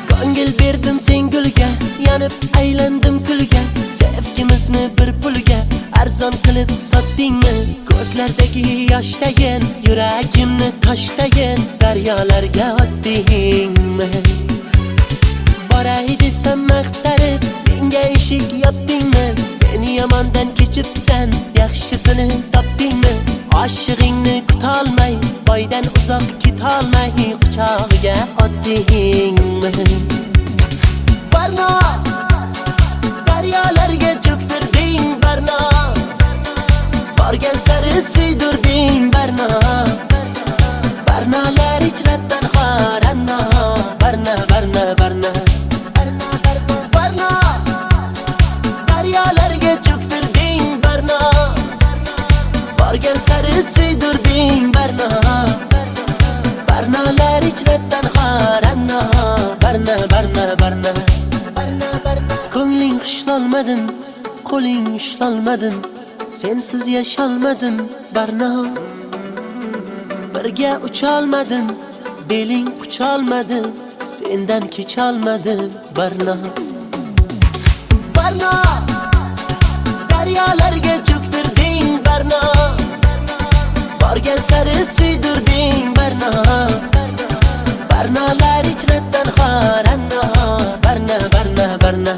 Ko'ngil berdim sen gulga, yanib aylandim kulga. Sevgimizni bir pulga arzon qilib sotdingmi? Ko'zlardagi yoshdagin, yuragimni toshdagin, daryolarga otdingmi? Boray desam maqtarib, menga eshik yopdingmi? Meni yomondan kechibsan, yaxshisini topdingmi? Oshig'ingni kutolmay, boydan uzoq quchog'iga otdingmi? Barno daryolarga cho'ktirding barno, borgan sari suydirding barno, barnolar ichratan xoranno, barno barno barno barno daryolarga cho'ktirding barno, borgan sari suydirding barno, barnolar ichratan xoranno, barno barno barno ko'ngling xushlolmadim, qo'ling ushlolmadim, sensiz yasholmadim barno, birga ucholmadim, beling qucholmadim, sendan kecholmadim barno, barno daryolarga cho'ktirding barno, borgan sari suydirding barno, barnolar ichratan xoranno, barno barno barno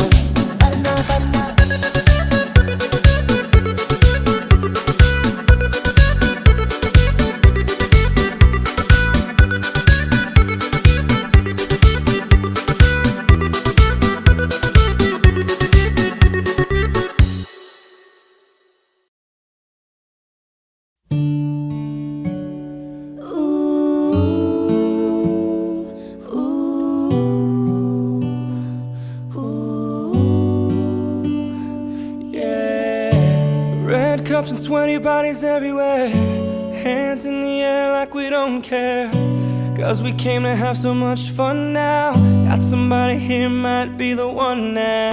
Cups and sweaty bodies everywhere, hands in the air like we don't care, 'cause we came to have so much fun now. Got somebody here, might be the one now.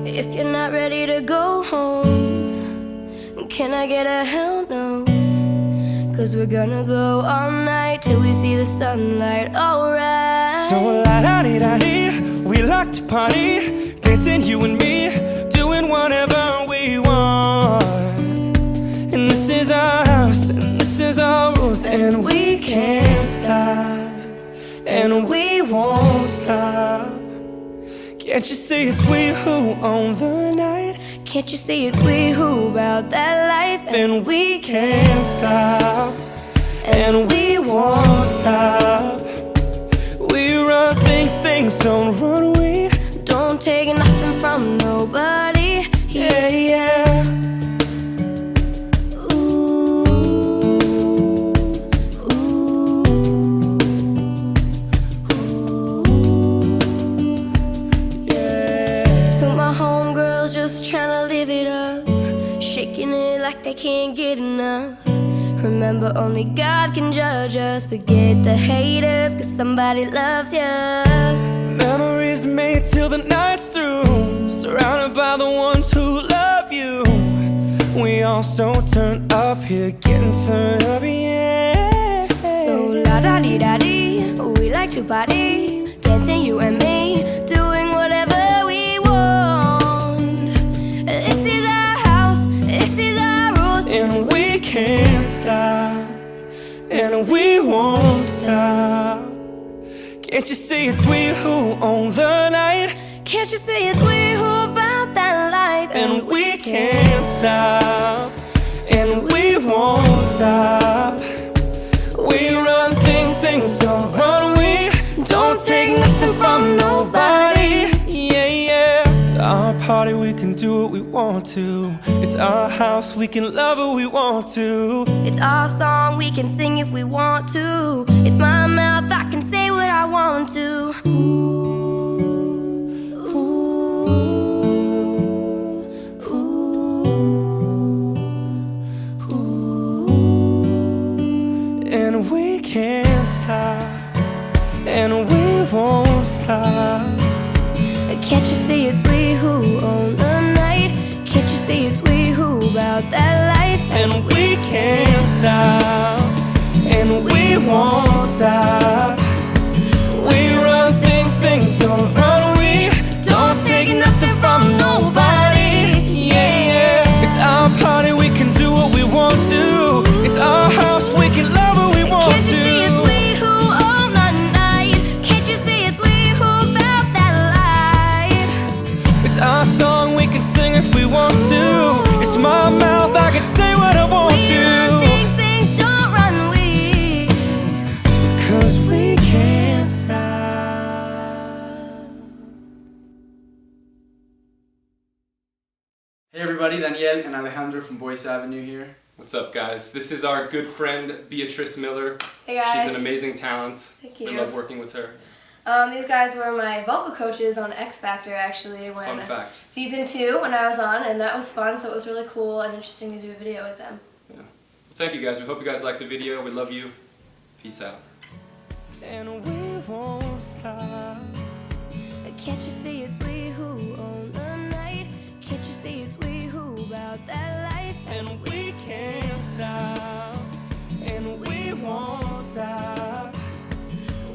If you're not ready to go home, can I get a hell no? 'Cause we're gonna go all night till we see the sunlight, alright. So la-da-dee-da-dee, we like to party, dancing you and me, doing whatever we want. And this is our house, and this is our rules, and we can't stop, and we won't stop. Can't you see it's we who own the night? Can't you see it's we who about that life? And we can't stop, and we won't stop. We run things, things don't run. We don't take nothing from nobody. Yeah, yeah. Trying to live it up, shaking it like they can't get enough. Remember, only God can judge us. Forget the haters, 'cause somebody loves you. Memories made till the night's through, surrounded by the ones who love you. We all so turned up here, getting turned up, yeah. So la-da-dee-da-dee, we like to party, dancing you and me, doing whatever we and we can't stop, and we won't stop. Can't you see it's we who own the night? Can't you see it's we who about that life? And we can't stop, and we won't stop. We run things, things don't run. We don't take nothing from nobody. Yeah, yeah. It's our party, we can do what we want to. It's our house, we can love who we want to. It's our song, we can sing if we want to. It's my mouth, I can say what I want to. And we can't stop, and we won't stop. Can't you see it's we who own the night? Can't you see it's we who about that life? And we can't stop, and we won't stop. We run things, things don't run. We don't take nothing from nobody. Yeah, yeah. It's our party, we can do what we want to. It's our house, we can love who we want to. Can't you see it's we who own the night? Can't you see it's we who about that life? It's our song, we can sing if we want to. It's my mouth, I can say what I want to. We run things, things don't run. We 'cause we Miguel and Alejandro from Boyce Avenue here. What's up, guys? This is our good friend Beatrice Miller. Hey guys. She's an amazing talent. Thank you. We love working with her. These guys were my vocal coaches on X Factor actually when Fun fact. season 2 when I was on, and that was fun, so it was really cool and interesting to do a video with them. Yeah. Well, thank you guys. We hope you guys liked the video. We love you. Peace out. And we won't stop. Can't you see it's we who own the night? Can't you see it's we who about that life? And we can't stop. And we won't stop.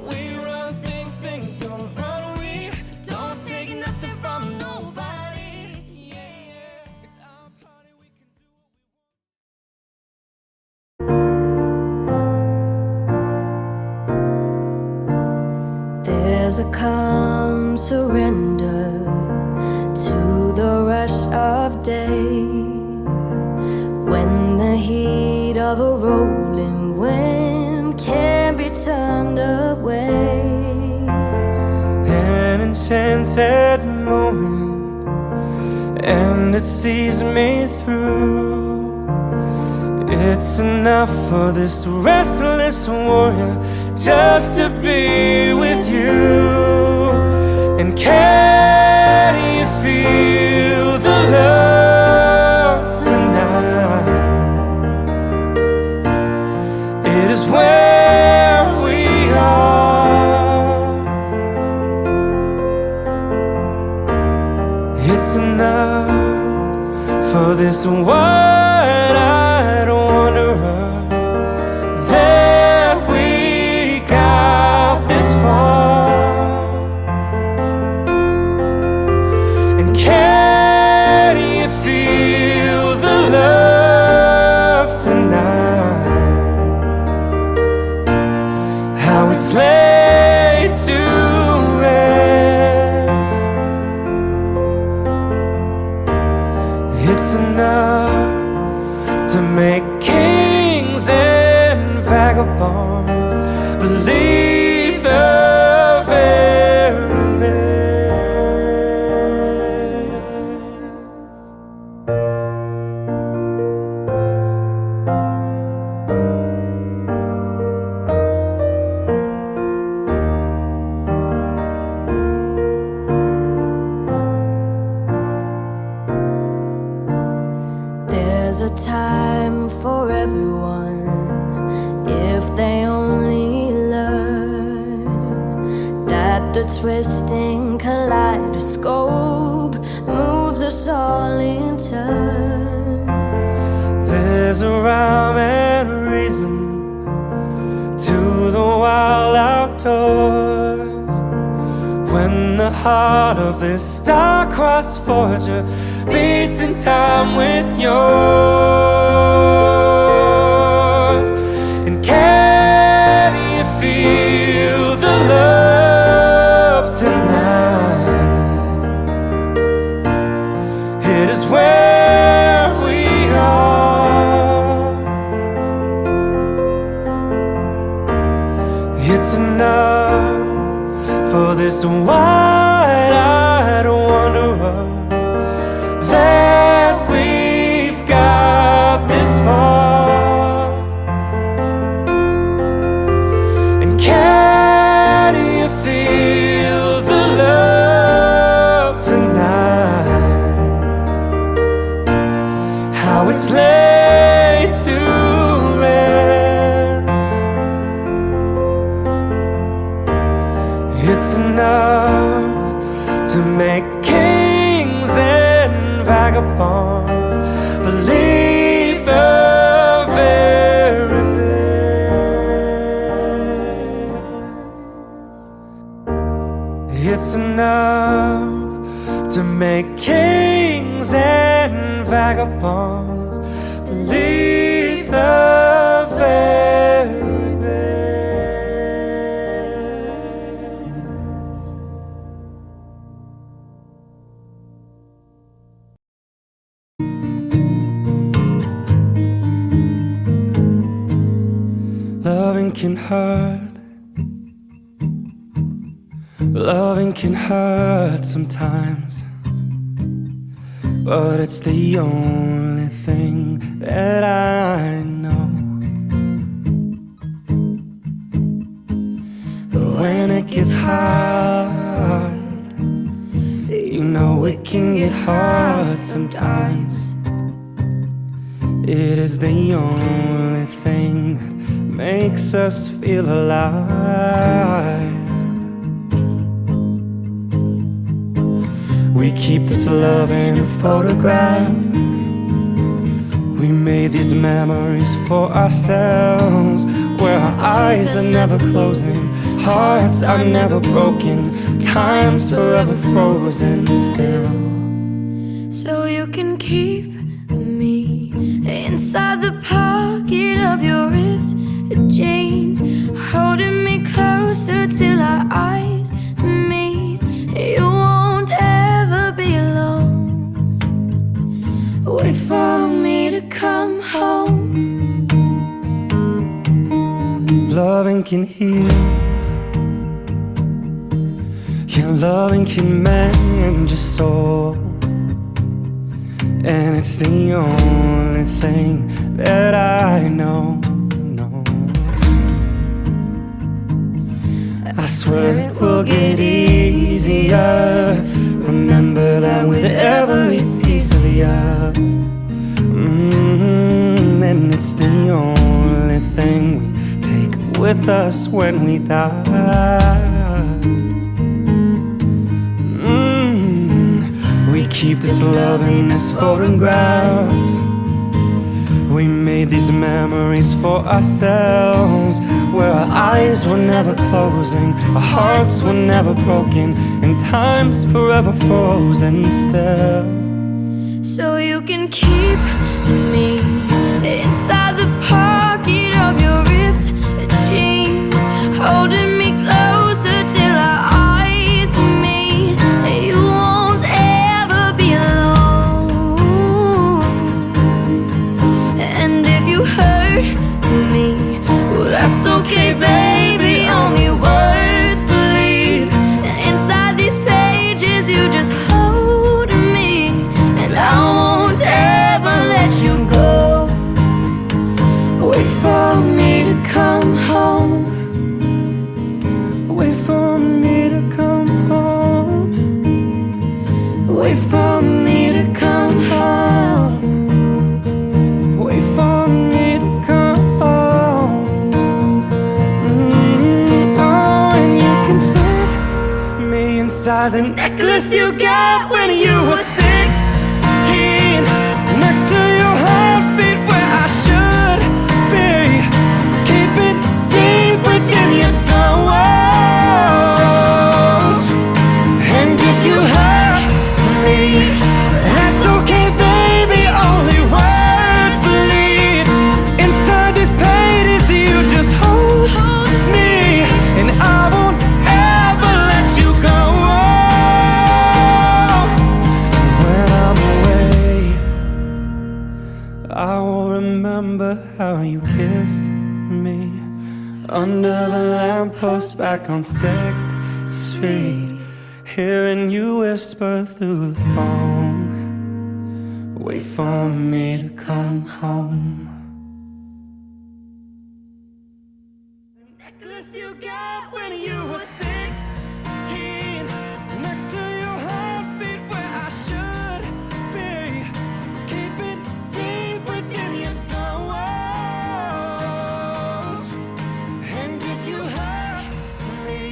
We run things, things don't run. We don't take nothing from nobody. Yeah, yeah. It's our party, we can do. There's a calm surrender to the rush of day, when the heat of a rolling wind can be turned away. An enchanted moment, and it sees me through. It's enough for this restless warrior just to be with you. And can you feel the love tonight? It is where we are. It's enough for this wide-eyed wanderer that we got this far. And can you feel the love tonight? How it's laid to rest. It's enough to make kings and vagabonds believe the very best. There's a time for everyone if they only learn that the twisting kaleidoscope moves us all in turn. There's a rhyme and reason to the wild outdoors, when the heart of this star-crossed forger beats in time with yours. And can you feel the love tonight? It is where we are. It's enough for this wide-eyed wanderer that we've got this far. And can you feel the love tonight? How it's laid to rest. It's enough to make kings and vagabonds believe the very best. It's enough to make kings and vagabonds believe the very best. Loving can hurt. Loving can hurt sometimes. but it's the only thing that I know. When it gets hard, you know it can get hard sometimes. It is the only thing that makes us feel alive. We keep this love in a photograph. We made these memories for ourselves, where our eyes are never closing, hearts are never broken, time's forever frozen still. So you can keep me inside the pocket of your ripped jeans, holding me closer till our eyes meet. You won't ever be alone. Wait for me to come home. Loving can heal, your loving can mend your soul, and it's the only thing that I know. I swear it will get easier. Remember that with every piece of you. And it's the only thing we take with us when we die. We keep this love in this photograph. We made these memories for ourselves, where our eyes were never closing, our hearts were never broken, and time's forever frozen still. So you can keep me inside the pocket of your ripped jeans, holding me closer till our eyes meet. You won't ever be alone. And if you hurt me, well, that's okay, baby. Only words bleed. Inside these pages, you just hold me, and I won't ever let you go. Wait for me to come home. Wait for me to come home. Wait for me to come home. Wait for me to come home. Oh, and you can fit me inside the necklace you got when you were 16, next to your heartbeat where I should be. Keep it deep within your soul. And if you hurt me, that's okay, baby. Only words bleed. Inside these pages, you just hold me, and I won't ever let you go. When I'm away, I will remember how you kissed me under the lamppost back on 6th Street, hearing you whisper through the phone. Wait for me to come home. The necklace you got when you were 16, next to your heartbeat where I should be. Keep it deep within your soul. And if you hurt me,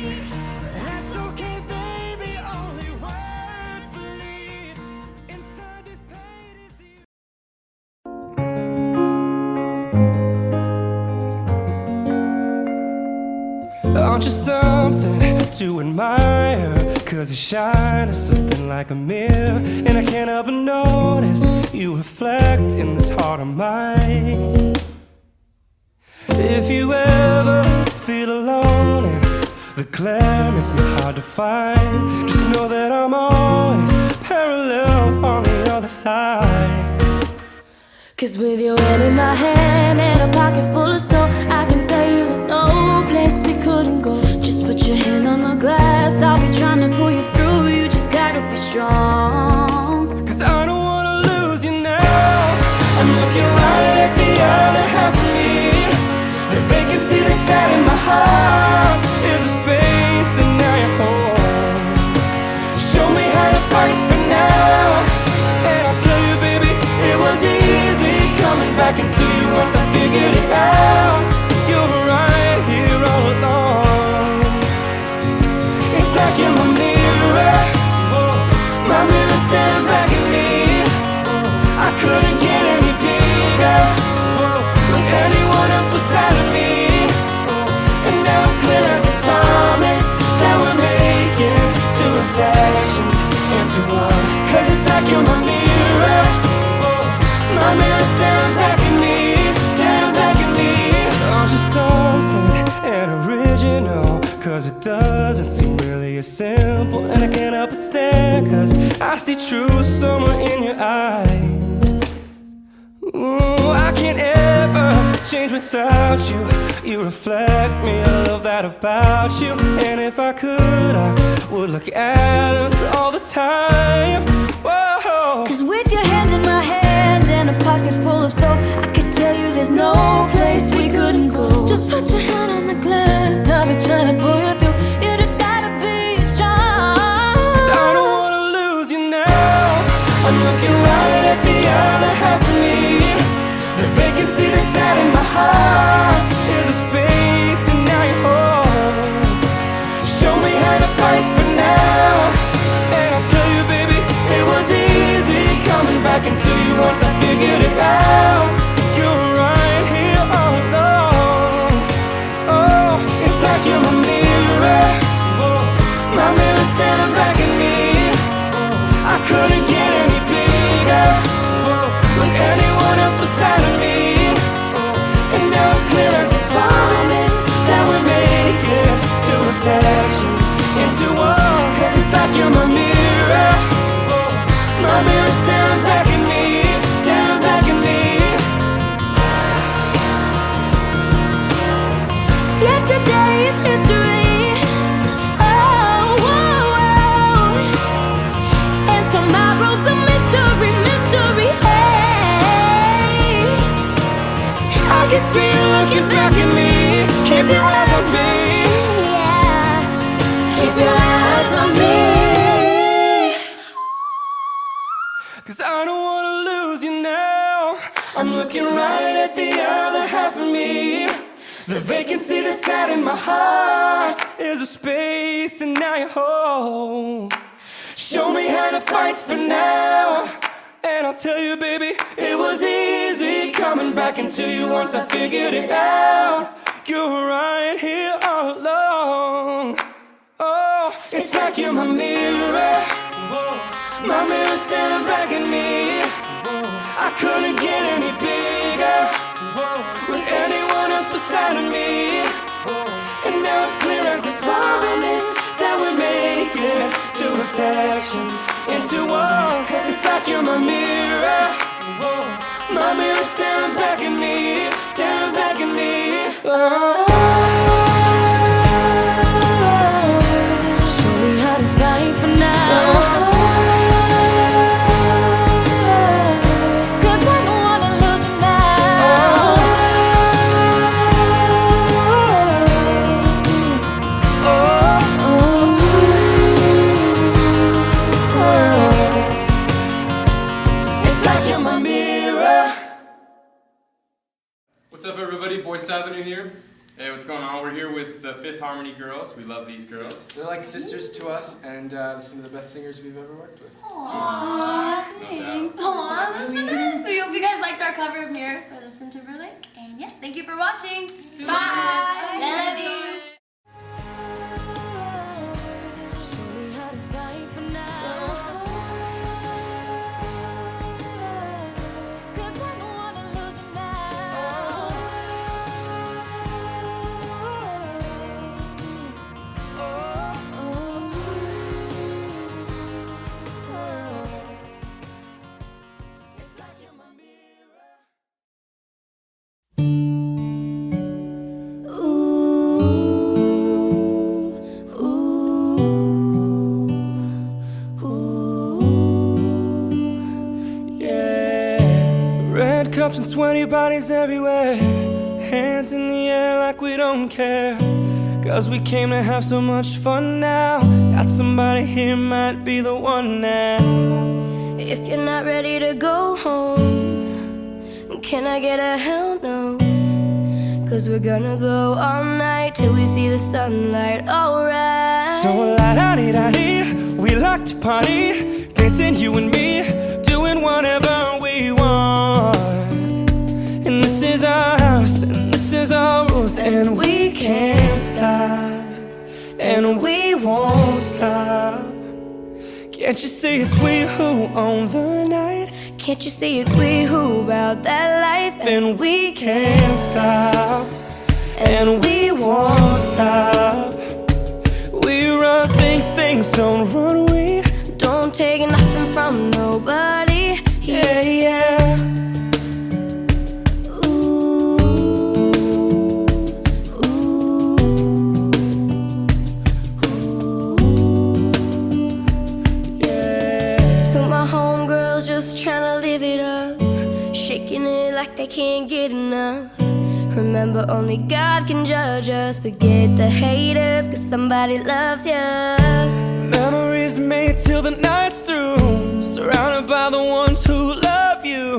that's okay, baby. Only words bleed. Inside these pages, aren't you something to admire? 'Cause you shine as something like a mirror, and I can't help but notice you reflect in this heart of mine. If you ever feel alone and the glare makes me hard to find, just know that I'm always parallel on the other side. 'Cause with your hand in my hand and a pocket full of soul, I can tell you there's no place we couldn't go. Just put your hand on the glass, I'll be trying to pull you through. You just gotta be strong. 'Cause I don't wanna back into you once I figured it out. You're right here all along. It's like you're my mirror, my mirror staring back at me. I couldn't get any bigger with anyone else beside of me. And now it's clear as this promise that we're making two reflections into one. Cause it's like you're my mirror, my mirror staring back at me, staring back at me. Oh, just something and original, cause it doesn't seem really as simple. And I can't help but stare, cause I see truth somewhere in your eyes. Ooh, I can't ever change without you. You reflect me, I love that about you. And if I could, I would look at us all the time. Whoa. Cause with your hands in my hand and a pocket full of soap, I could tell you there's no place we couldn't go. Just put your hand on the glass, I'll be trying to pull you through. You just gotta be strong. Cause I don't wanna lose you now. I'm looking right at the other half of me. The vacancy that's sat in my heart is a space and now you're home. Show me how to fight for now, and I'll tell you baby, it was easy coming back into you once I figured it out. You're right here all along. Oh, it's like you're my mirror, my mirror staring back at me. I couldn't get any bigger with anyone else beside of me. And now it's clear as this promise that we're making two reflections into one. Cause it's like you're my mirror, my mirror staring back at me, staring back at me. Yesterday is history, oh, whoa, whoa. And tomorrow's a mystery, mystery, hey. I can see you looking back at me. Keep your eyes on me, Yeah, keep your eyes on me. cause I don't wanna lose you now. I'm looking right at the other half of me. The vacancy that's sat in my heart is a space and now you're home. Show me how to fight for now, and I'll tell you baby, it was easy coming back into you once I figured it out. You're right here all along. Oh, it's like you're my mirror, my mirror staring back at me. I couldn't get any bigger with anyone else beside of me. And now it's clear as this promise that we're making two reflections into one. Cause it's like you're my mirror, my mirror staring back at me, staring back at me. Oh. Show me how to fight for now. Cause I don't wanna lose you now. It's like you're my mirror. What's up everybody, Boyce Avenue here. Hey, what's going on? We're here with the Fifth Harmony girls. We love these girls. They're like sisters to us, and some of the best singers we've ever worked with. Aww, No thanks. doubt. Aww, that's so nice. We hope you guys liked our cover of Mirrors by Justin Timberlake. And yeah, thank you for watching. Bye. Love you. Show me how to fight for now. Cause I don't wanna lose you now. It's like you're my mirror. Cups and sweaty bodies everywhere, hands in the air like we don't care. Cause we came to have so much fun now. Got somebody here, might be the one now. If you're not ready to go home, Can I get a hell no? Cause we're gonna go all night till we see the sunlight, alright. So la-da-dee-da-dee, we like to party, dancing you and me, doing whatever we want. And this is our house, and this is our rules, and we can't stop, and we won't stop. Can't you see it's we who own the night? Can't you see it's we who about that life? And we can't stop, and we won't stop. We run things, things don't run. We don't take nothing from nobody. Yeah, yeah. Ooh, ooh, ooh, yeah. To my homegirls just tryna live it up, shaking it like they can't get enough. Remember, only God can judge us. Forget the haters, cause somebody loves ya. Memories made till the night's through, surrounded by the ones who love you.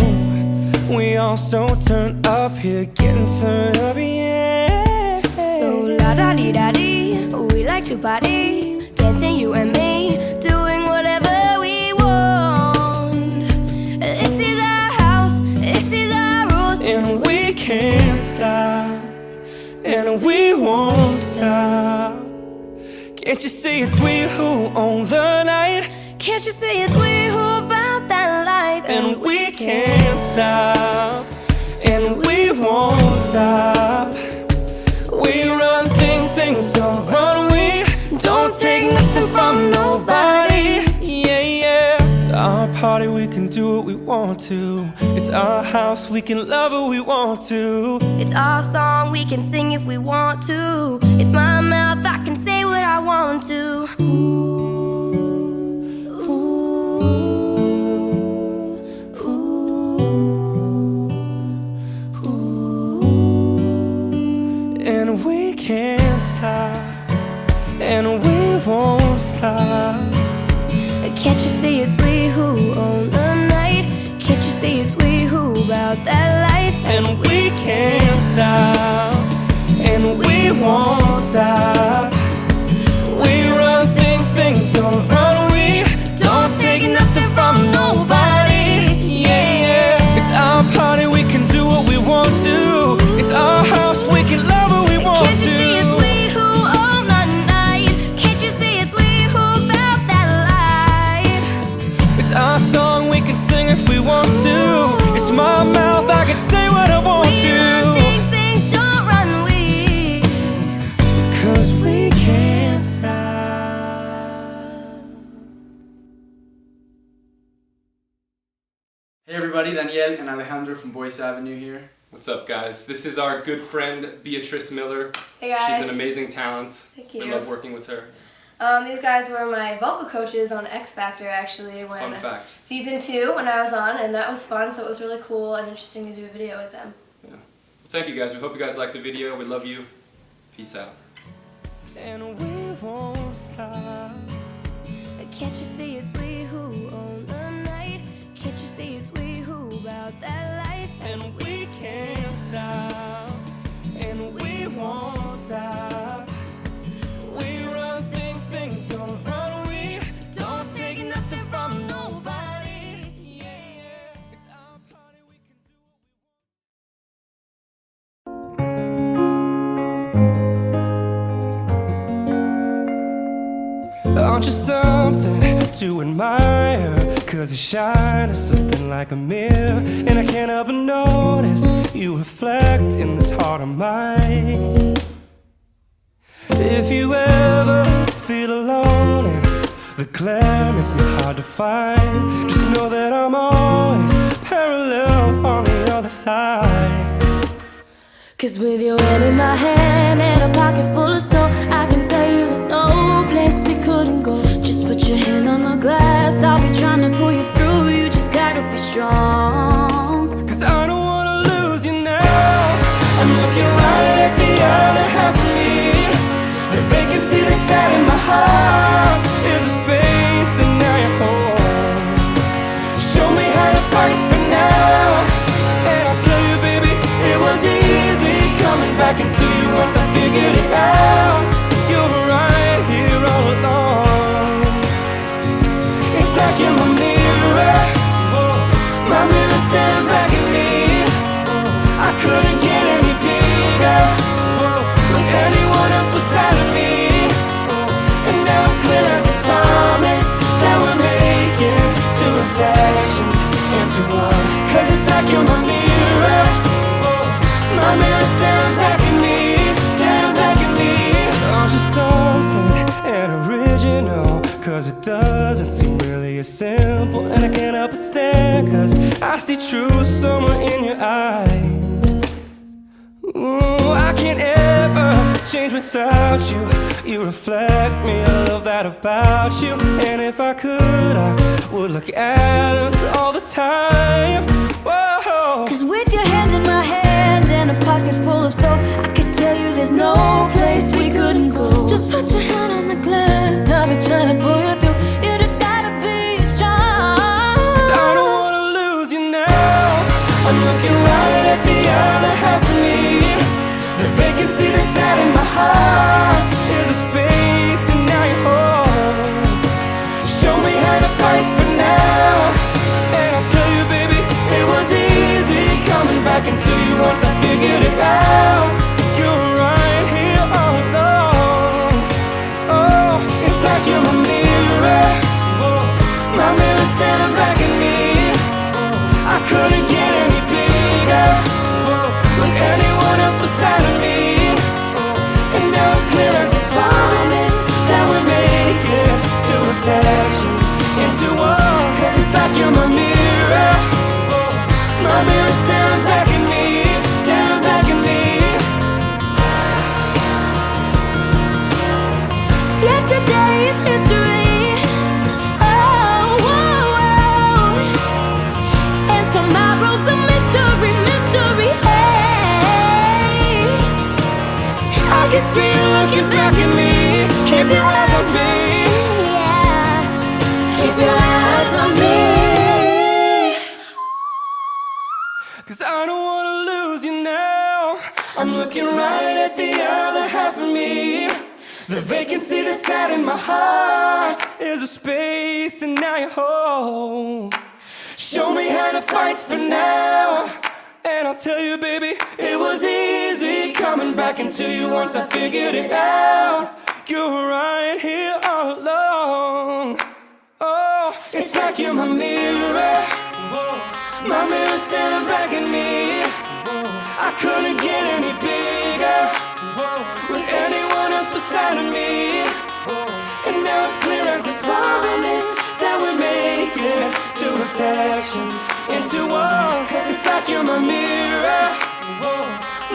We all so turned up here, getting turned up, yeah. So la-da-dee-da-dee, we like to party, dancing you and me, doing whatever we want. This is our house, this is our rules, and we can't stop, and we won't stop. Can't you see it's we who own the night? Can't you see it's we who about that life? And we can't stop, and we won't stop. We run things, things don't run. We don't take nothing from nobody. Yeah, yeah. It's our party, we can do what we want to. It's our house, we can love who we want to. It's our song, we can sing if we want to. It's my mouth, I can say what I want to. And we can't stop, and we won't stop. Can't you see it's we who own the night? Can't you see it's we who about that life? And we can't stop, and we won't stop. We run things, things don't run. We don't take nothing from nobody. Yeah, yeah. It's our party, we can do what we want to. It's our house, we can love what we want to. Can't you see it's we who own the night? Can't you see it's we who about that life? It's our song, we can sing if we want to. It's my mouth, I can say what I want We to. run things don't run, we. Cause we can't stop. Hey everybody, Daniel and Alejandro from Boyce Avenue here. What's up, guys? This is our good friend Beatrice Miller. Hey guys. She's an amazing talent. Thank you. We love working with her. These guys were my vocal coaches on X Factor actually when Fun fact. season 2 when I was on, and that was fun, so it was really cool and interesting to do a video with them. Yeah. Well, thank you guys. We hope you guys liked the video. We love you. Peace out. And we won't stop. Can't you see it's we who own the night? Can't you see it's we who about that life? And we can't stop, and we won't stop. We run things, things don't run. We don't take nothing from nobody. Yeah, yeah. It's our party, we can do. Aren't you something to admire? Cause you shine as something like a mirror, and I can't help but notice you reflect in this heart of mine. If you ever feel alone and the glare makes me hard to find, just know that I'm always parallel on the other side. Cause with your hand in my hand and a pocket full of soul, I can tell you there's no place we couldn't go. Just put your hand on the glass, I'll be trying to pull you through. You just gotta be strong. Cause I don't wanna lose you now. I'm looking right at the other half of me. The vacancy that's out in my heart is a space that now you're home. Show me how to fight for now, and I'll tell 'cause it doesn't seem really as simple. And I can't help but stare, 'cause I see truth somewhere in your eyes. Ooh, I can't ever change without you. You reflect me, I love that about you. And if I could, I would look at us all the time. Whoa. 'Cause with your hands in my hand and a pocket full of soap, I could tell you there's no place we couldn't go. Just put your hand on the glass, I'll be trying to pull you through. You just gotta be strong. 'Cause I don't wanna lose you now. I'm looking right at the other half of me. The vacancy that's sat in my heart is a space, and now you're home. Show me how to fight for now, and I'll tell you, baby, it was easy coming back into you once I figured it out. You're right here all along. Oh, it's like you're my mirror. Oh, my mirror staring back at me. Oh, I couldn't get any bigger. Oh, with anyone else beside of me. Oh, and now it's clear as this promise that we're making two reflections into one. 'Cause it's like you're my mirror. Oh, my mirror staring back at me, staring back at me. Yesterday is history. Oh, whoa, whoa. And tomorrow's a mystery, mystery. Hey, I can see you looking back at me. Keep your eyes on me. yeah. Keep your eyes on me. 'Cause I don't wanna lose you now. I'm looking right at the other half of me. The vacancy that's sat in my heart is a space, and now you're home. Show me how to fight for now, and I'll tell you, baby, it was easy coming back into you once I figured it out. You're right here all along. Oh, it's like you're my mirror. Whoa. My mirror staring back at me. Whoa. I couldn't get any bigger. Whoa. With anyone else beside of me. Whoa. And now it's clear as this promise that we're making two reflections into one. 'Cause it's like you're my mirror. Whoa.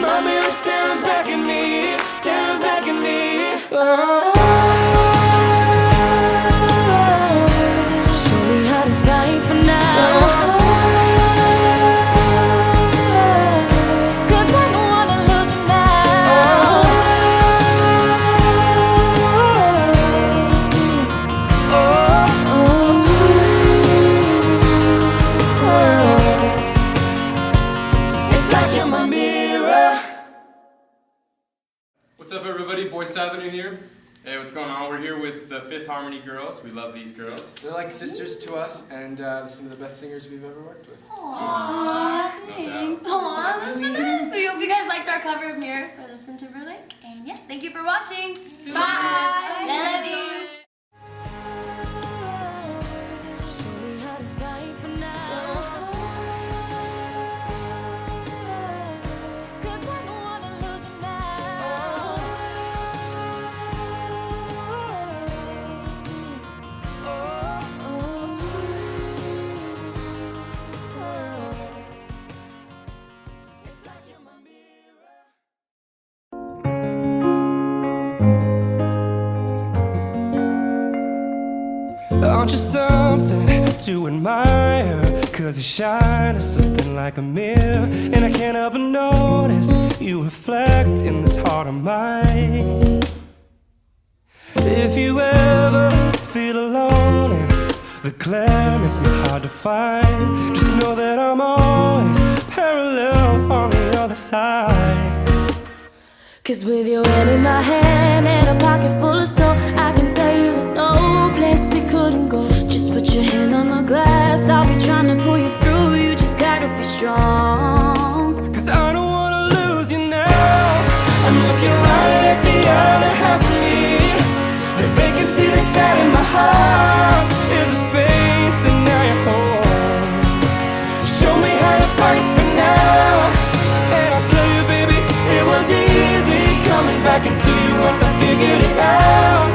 My mirror staring back at me, staring back at me. Oh. Show me how to fight for now. 'Cause I don't wanna lose you now. It's like you're my mirror. What's up, everybody? Boyce Avenue here. Hey, what's going on? We're here with the Fifth Harmony girls. We love these girls. They're like sisters to us, and some of the best singers we've ever worked with. Aww, No doubt. thanks. Aw, that's so nice. We hope you guys liked our cover of Mirrors by Justin Timberlake. And yeah, thank you for watching. Bye. Love you. Show me how to fight for now. 'Cause I don't wanna lose you now. It's like you're my mirror. Aren't you something to admire? 'Cause you shine as something like a mirror, and I can't help but notice you reflect in this heart of mine. If you ever feel alone and the glare makes me hard to find, just know that I'm always parallel on the other side. 'Cause with your hand in my hand and a pocket full of soap, I can tell you there's no place we couldn't go. Just put your hand on the glass, I'll be trying to pull you through. You just gotta be strong. 'Cause I don't wanna lose you now. I'm looking right at the other half of me. The vacancy that's sat in my heart is a space that now you're home. Show me how to fight for now, and I'll tell you, baby, it was easy coming back into you once I figured it out.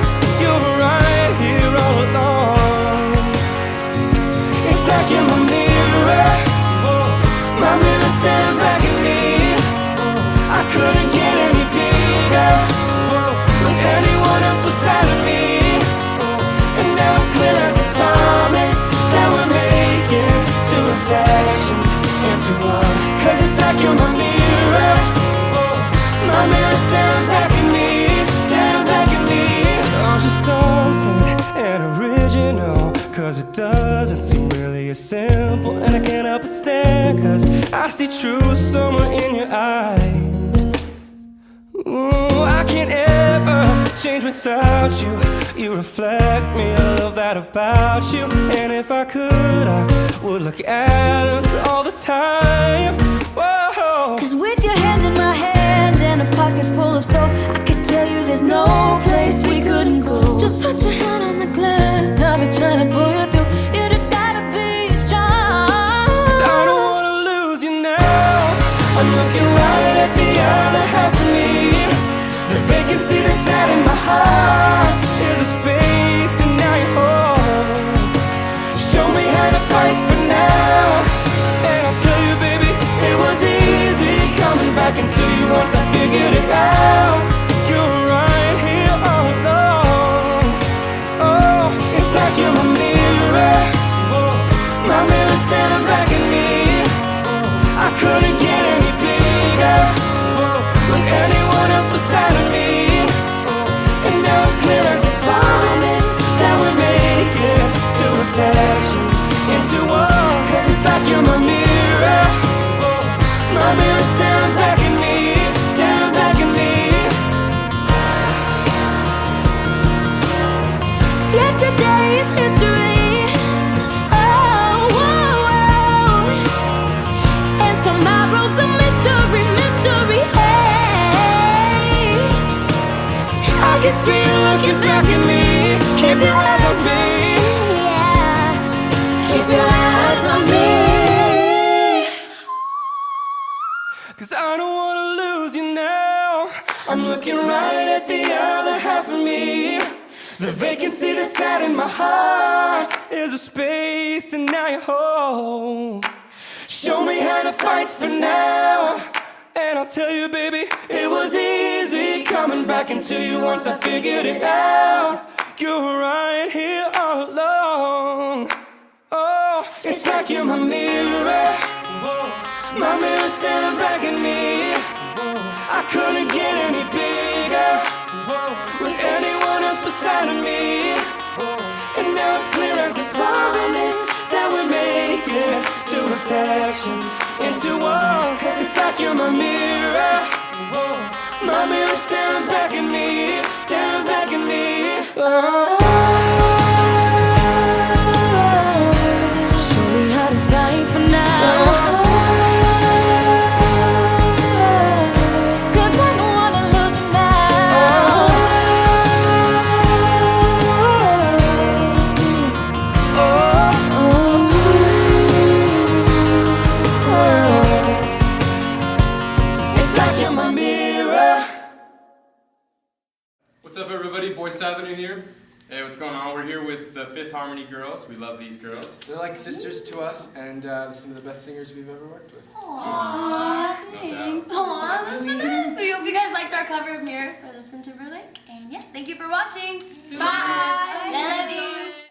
simple, and I can't help but stare, 'cause I see truth somewhere in your eyes. Ooh, I can't ever change without you. You reflect me, I love that about you. And if I could, I would look at us all the time. Whoa. 'Cause with your hand in my hand and a pocket full of soap, I could tell you there's no place we couldn't go. Just put your hand on the glass, I'll be trying to pull you through. You just gotta be strong. 'Cause I don't wanna lose you now. I'm looking right at the other half of me. The vacancy that's sat in my heart is a space, and now you're home. Show me how to fight for now, and I'll tell you, baby, it was easy coming back into you once I figured it out. You're right here all along. Oh, it's like you're my mirror. Oh, my mirror staring back at me. Oh, I couldn't get any bigger. Oh, with anyone else beside of me. Oh, and now it's clear as this promise that we're making two reflections into one. 'Cause it's like you're my mirror. Oh, my mirror staring back at me, staring back at me. Yesterday is history. Oh, whoa, whoa. And tomorrow's a mystery, mystery. Hey, I can see you looking back at me. Keep your eyes on me. yeah. Keep your eyes on me. 'Cause I don't wanna lose you now. I'm looking right at the other half of me. The vacancy that's sat in my heart is a space, and now you're home. Show me how to fight for now, and I'll tell you, baby, it was easy coming back into you once I figured it out. You're right here all along. Oh, it's like you're my mirror. Whoa. My mirror staring back at me. Whoa. I couldn't get any bigger. Whoa. With anyone else beside of me. Whoa. And now it's clear as this promise that we're making two reflections into one. 'Cause it's like you're my mirror. Whoa. My mirror staring back at me, staring back at me. Oh. Show me how to fight for now. 'Cause I don't wanna lose you now. It's like you're my mirror. What's up, everybody? Boyce Avenue here. Hey, what's going on? We're here with the Fifth Harmony girls. We love these girls. They're like sisters to us, and some of the best singers we've ever worked with. Aww, No doubt. thanks. Aw, that's so nice. We hope you guys liked our cover of Mirrors by Justin Timberlake. And yeah, thank you for watching. Bye. I love you.